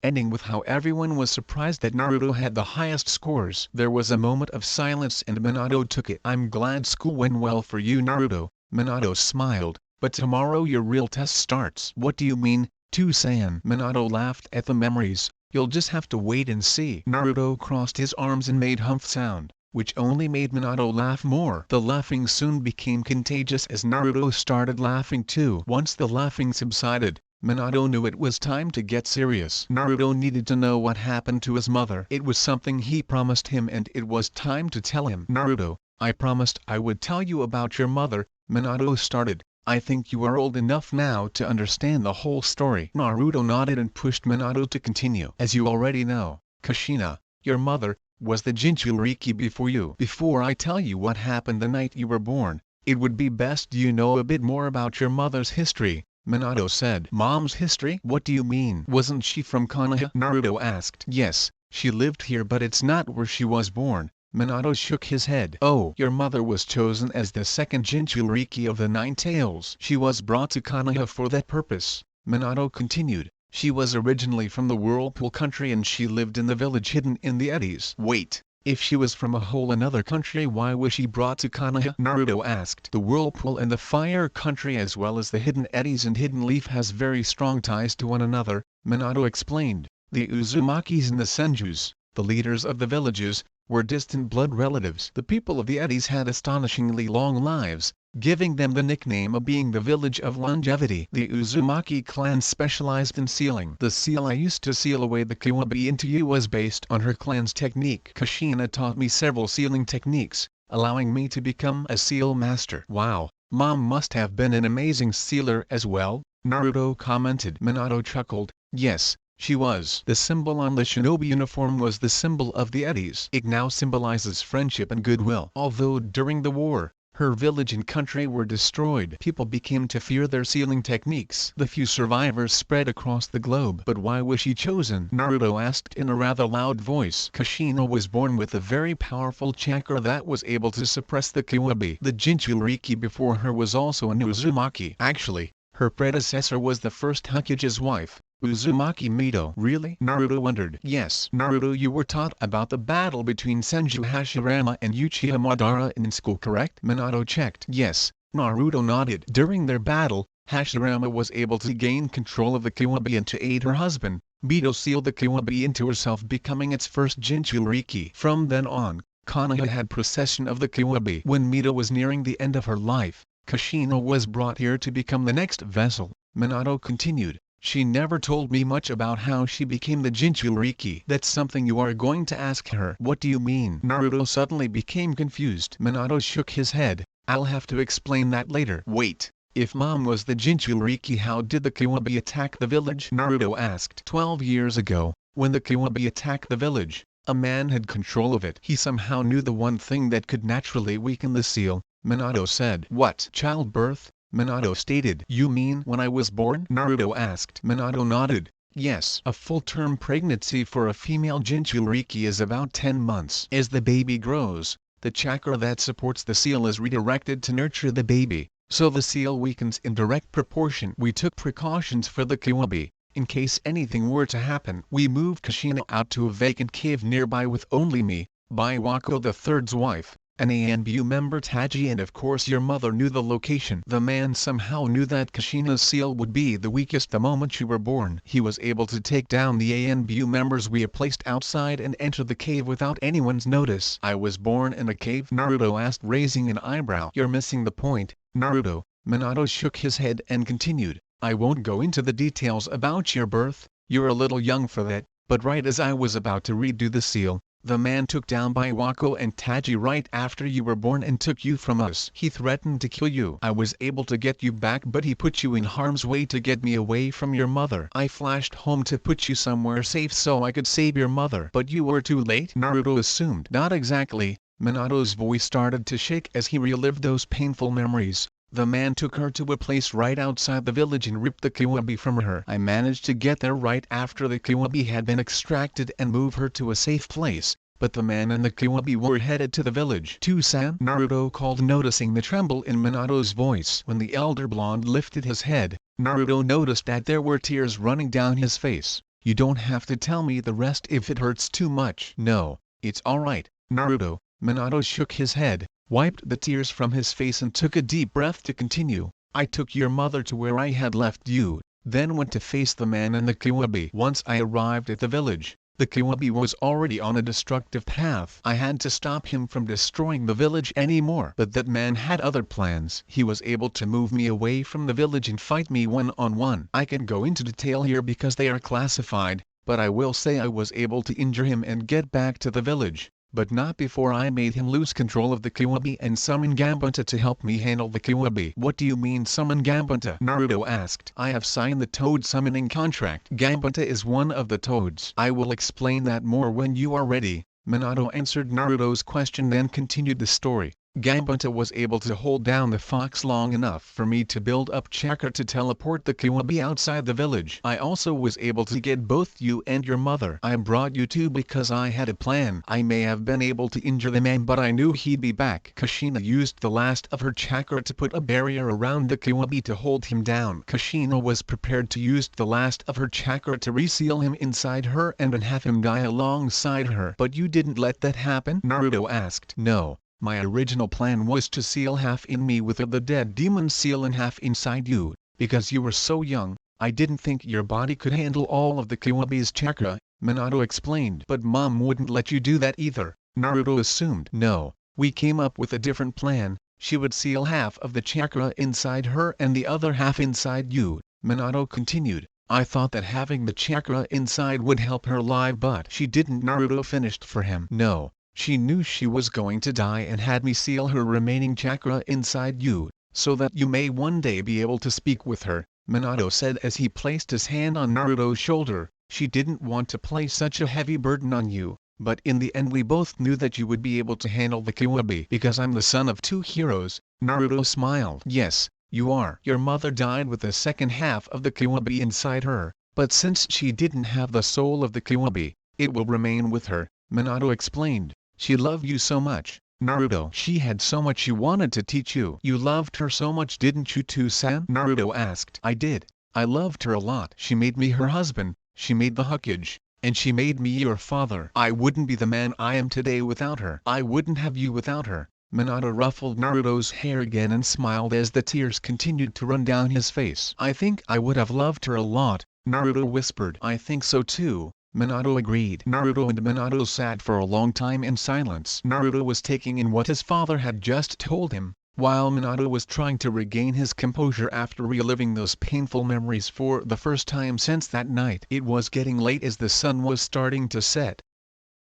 ending with how everyone was surprised that Naruto had the highest scores. There was a moment of silence and Minato took it. "I'm glad school went well for you, Naruto," Minato smiled, "but tomorrow your real test starts." "What do you mean, San?" Minato laughed at the memories. "You'll just have to wait and see." Naruto crossed his arms and made humph sound, which only made Minato laugh more. The laughing soon became contagious as Naruto started laughing too. Once the laughing subsided, Minato knew it was time to get serious. Naruto needed to know what happened to his mother. It was something he promised him and it was time to tell him. "Naruto, I promised I would tell you about your mother," Minato started. "I think you are old enough now to understand the whole story." Naruto nodded and pushed Minato to continue. "As you already know, Kushina, your mother, was the Jinchuriki before you. Before I tell you what happened the night you were born, it would be best you know a bit more about your mother's history," Minato said. "Mom's history? What do you mean? Wasn't she from Konoha?" Naruto asked. "Yes, she lived here but it's not where she was born." Minato shook his head. "Oh, your mother was chosen as the second Jinchuriki of the Nine Tails. She was brought to Konoha for that purpose," Minato continued. "She was originally from the Whirlpool country and she lived in the village hidden in the eddies." "Wait, if she was from a whole another country why was she brought to Konoha?" Naruto asked. "The Whirlpool and the Fire country as well as the Hidden Eddies and Hidden Leaf has very strong ties to one another," Minato explained. "The Uzumakis and the Senjus, the leaders of the villages, were distant blood relatives. The people of the Eddies had astonishingly long lives, giving them the nickname of being the village of longevity. The Uzumaki clan specialized in sealing. The seal I used to seal away the Kiwabi into you was based on her clan's technique. Kushina taught me several sealing techniques, allowing me to become a seal master." "Wow, Mom must have been an amazing sealer as well," Naruto commented. Minato chuckled. "Yes, she was." The symbol on the shinobi uniform was the symbol of the Eddies. It now symbolizes friendship and goodwill. Although during the war, her village and country were destroyed, people became to fear their sealing techniques. The few survivors spread across the globe. "But why was she chosen?" Naruto asked in a rather loud voice. "Kushina was born with a very powerful chakra that was able to suppress the Kiwabi. The Jinchuriki before her was also an Uzumaki. Actually, her predecessor was the first Hokage's wife, Uzumaki Mito." "Really?" Naruto wondered. "Yes, Naruto, you were taught about the battle between Senju Hashirama and Uchiha Madara in school, correct?" Minato checked. "Yes." Naruto nodded. "During their battle, Hashirama was able to gain control of the Kiwabi and to aid her husband, Mito sealed the Kiwabi into herself, becoming its first Jinchuriki. From then on, Konoha had possession of the Kiwabi. When Mito was nearing the end of her life, Kushina was brought here to become the next vessel," Minato continued. "She never told me much about how she became the Jinchuriki." "That's something you are going to ask her." "What do you mean?" Naruto suddenly became confused. Minato shook his head. "I'll have to explain that later." "Wait, if Mom was the Jinchuriki, how did the Kiwabi attack the village?" Naruto asked. 12 years ago, when the Kiwabi attacked the village, a man had control of it. He somehow knew the one thing that could naturally weaken the seal," Minato said. "What? Childbirth?" Minato stated. "You mean when I was born?" Naruto asked. Minato nodded. "Yes. A full-term pregnancy for a female Jinchuriki is about 10 months. As the baby grows, the chakra that supports the seal is redirected to nurture the baby, so the seal weakens in direct proportion. We took precautions for the Kiwabi. In case anything were to happen, we moved Kushina out to a vacant cave nearby with only me, Baiwako the third's wife, an ANBU member Taji, and of course your mother knew the location." "The man somehow knew that Kushina's seal would be the weakest the moment you were born. He was able to take down the ANBU members we placed outside and enter the cave without anyone's notice." "I was born in a cave?" Naruto asked, raising an eyebrow. "You're missing the point, Naruto." Minato shook his head and continued. "I won't go into the details about your birth, you're a little young for that, but right as I was about to redo the seal, the man took down Baiwako and Taji right after you were born and took you from us. He threatened to kill you. I was able to get you back, but he put you in harm's way to get me away from your mother. I flashed home to put you somewhere safe so I could save your mother. But you were too late?" Naruto assumed. "Not exactly." Minato's voice started to shake as he relived those painful memories. "The man took her to a place right outside the village and ripped the Kiwabi from her. I managed to get there right after the Kiwabi had been extracted and move her to a safe place, but the man and the Kiwabi were headed to the village." "San?" Naruto called, noticing the tremble in Minato's voice. When the elder blonde lifted his head, Naruto noticed that there were tears running down his face. You don't have to tell me the rest if it hurts too much. No, it's alright, Naruto. Minato shook his head, wiped the tears from his face and took a deep breath to continue. I took your mother to where I had left you, then went to face the man and the Kiwabi. Once I arrived at the village, the Kiwabi was already on a destructive path. I had to stop him from destroying the village anymore. But that man had other plans. He was able to move me away from the village and fight me one-on-one. I can go into detail here because they are classified, but I will say I was able to injure him and get back to the village. But not before I made him lose control of the Kiwabi and summon Gambunta to help me handle the Kiwabi. What do you mean summon Gambunta? Naruto asked. I have signed the Toad summoning contract. Gambunta is one of the Toads. I will explain that more when you are ready. Minato answered Naruto's question then continued the story. Gambunta was able to hold down the fox long enough for me to build up chakra to teleport the Kiwabi outside the village. I also was able to get both you and your mother. I brought you two because I had a plan. I may have been able to injure the man but I knew he'd be back. Kushina used the last of her chakra to put a barrier around the Kiwabi to hold him down. Kushina was prepared to use the last of her chakra to reseal him inside her and then have him die alongside her. But you didn't let that happen? Naruto asked. No. My original plan was to seal half in me with the dead demon seal and half inside you. Because you were so young, I didn't think your body could handle all of the Kiwabi's chakra, Minato explained. But mom wouldn't let you do that either, Naruto assumed. No, we came up with a different plan. She would seal half of the chakra inside her and the other half inside you, Minato continued. I thought that having the chakra inside would help her live but she didn't. Naruto finished for him. No. She knew she was going to die and had me seal her remaining chakra inside you, so that you may one day be able to speak with her, Minato said as he placed his hand on Naruto's shoulder. She didn't want to place such a heavy burden on you, but in the end we both knew that you would be able to handle the Kiwabi. Because I'm the son of two heroes, Naruto smiled. Yes, you are. Your mother died with the second half of the Kiwabi inside her, but since she didn't have the soul of the Kiwabi, it will remain with her, Minato explained. She loved you so much, Naruto. She had so much she wanted to teach you. You loved her so much didn't you too, San? Naruto asked. I did. I loved her a lot. She made me her husband, she made the Hokage, and she made me your father. I wouldn't be the man I am today without her. I wouldn't have you without her. Minato ruffled Naruto's hair again and smiled as the tears continued to run down his face. I think I would have loved her a lot, Naruto whispered. I think so too. Minato agreed. Naruto and Minato sat for a long time in silence. Naruto was taking in what his father had just told him, while Minato was trying to regain his composure after reliving those painful memories for the first time since that night. It was getting late as the sun was starting to set.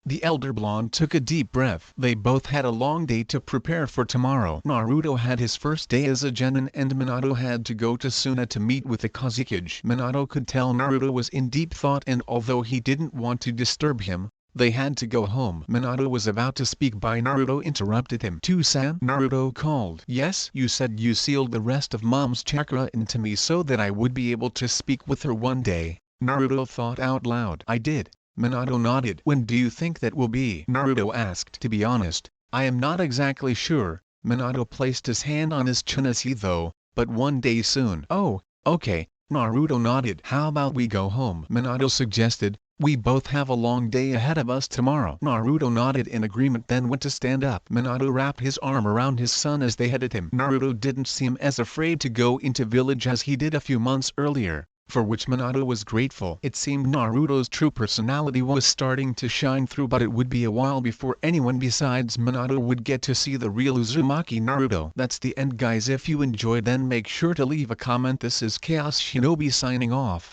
The elder blonde took a deep breath. They both had a long day to prepare for tomorrow. Naruto had his first day as a genin and Minato had to go to Suna to meet with the Kazekage. Minato could tell Naruto was in deep thought and although he didn't want to disturb him, they had to go home. Minato was about to speak but Naruto interrupted him. "Two-san?" Naruto called. "Yes?" "You said you sealed the rest of mom's chakra into me so that I would be able to speak with her one day." Naruto thought out loud. "I did." Minato nodded. "When do you think that will be?" Naruto asked. "To be honest, I am not exactly sure." Minato placed his hand on his chin as he though, "but one day soon." "Oh, okay." Naruto nodded. "How about we go home?" Minato suggested. "We both have a long day ahead of us tomorrow." Naruto nodded in agreement then went to stand up. Minato wrapped his arm around his son as they headed him. Naruto didn't seem as afraid to go into village as he did a few months earlier, for which Minato was grateful. It seemed Naruto's true personality was starting to shine through but it would be a while before anyone besides Minato would get to see the real Uzumaki Naruto. That's the end guys. If you enjoyed then make sure to leave a comment. This is Chaos Shinobi signing off.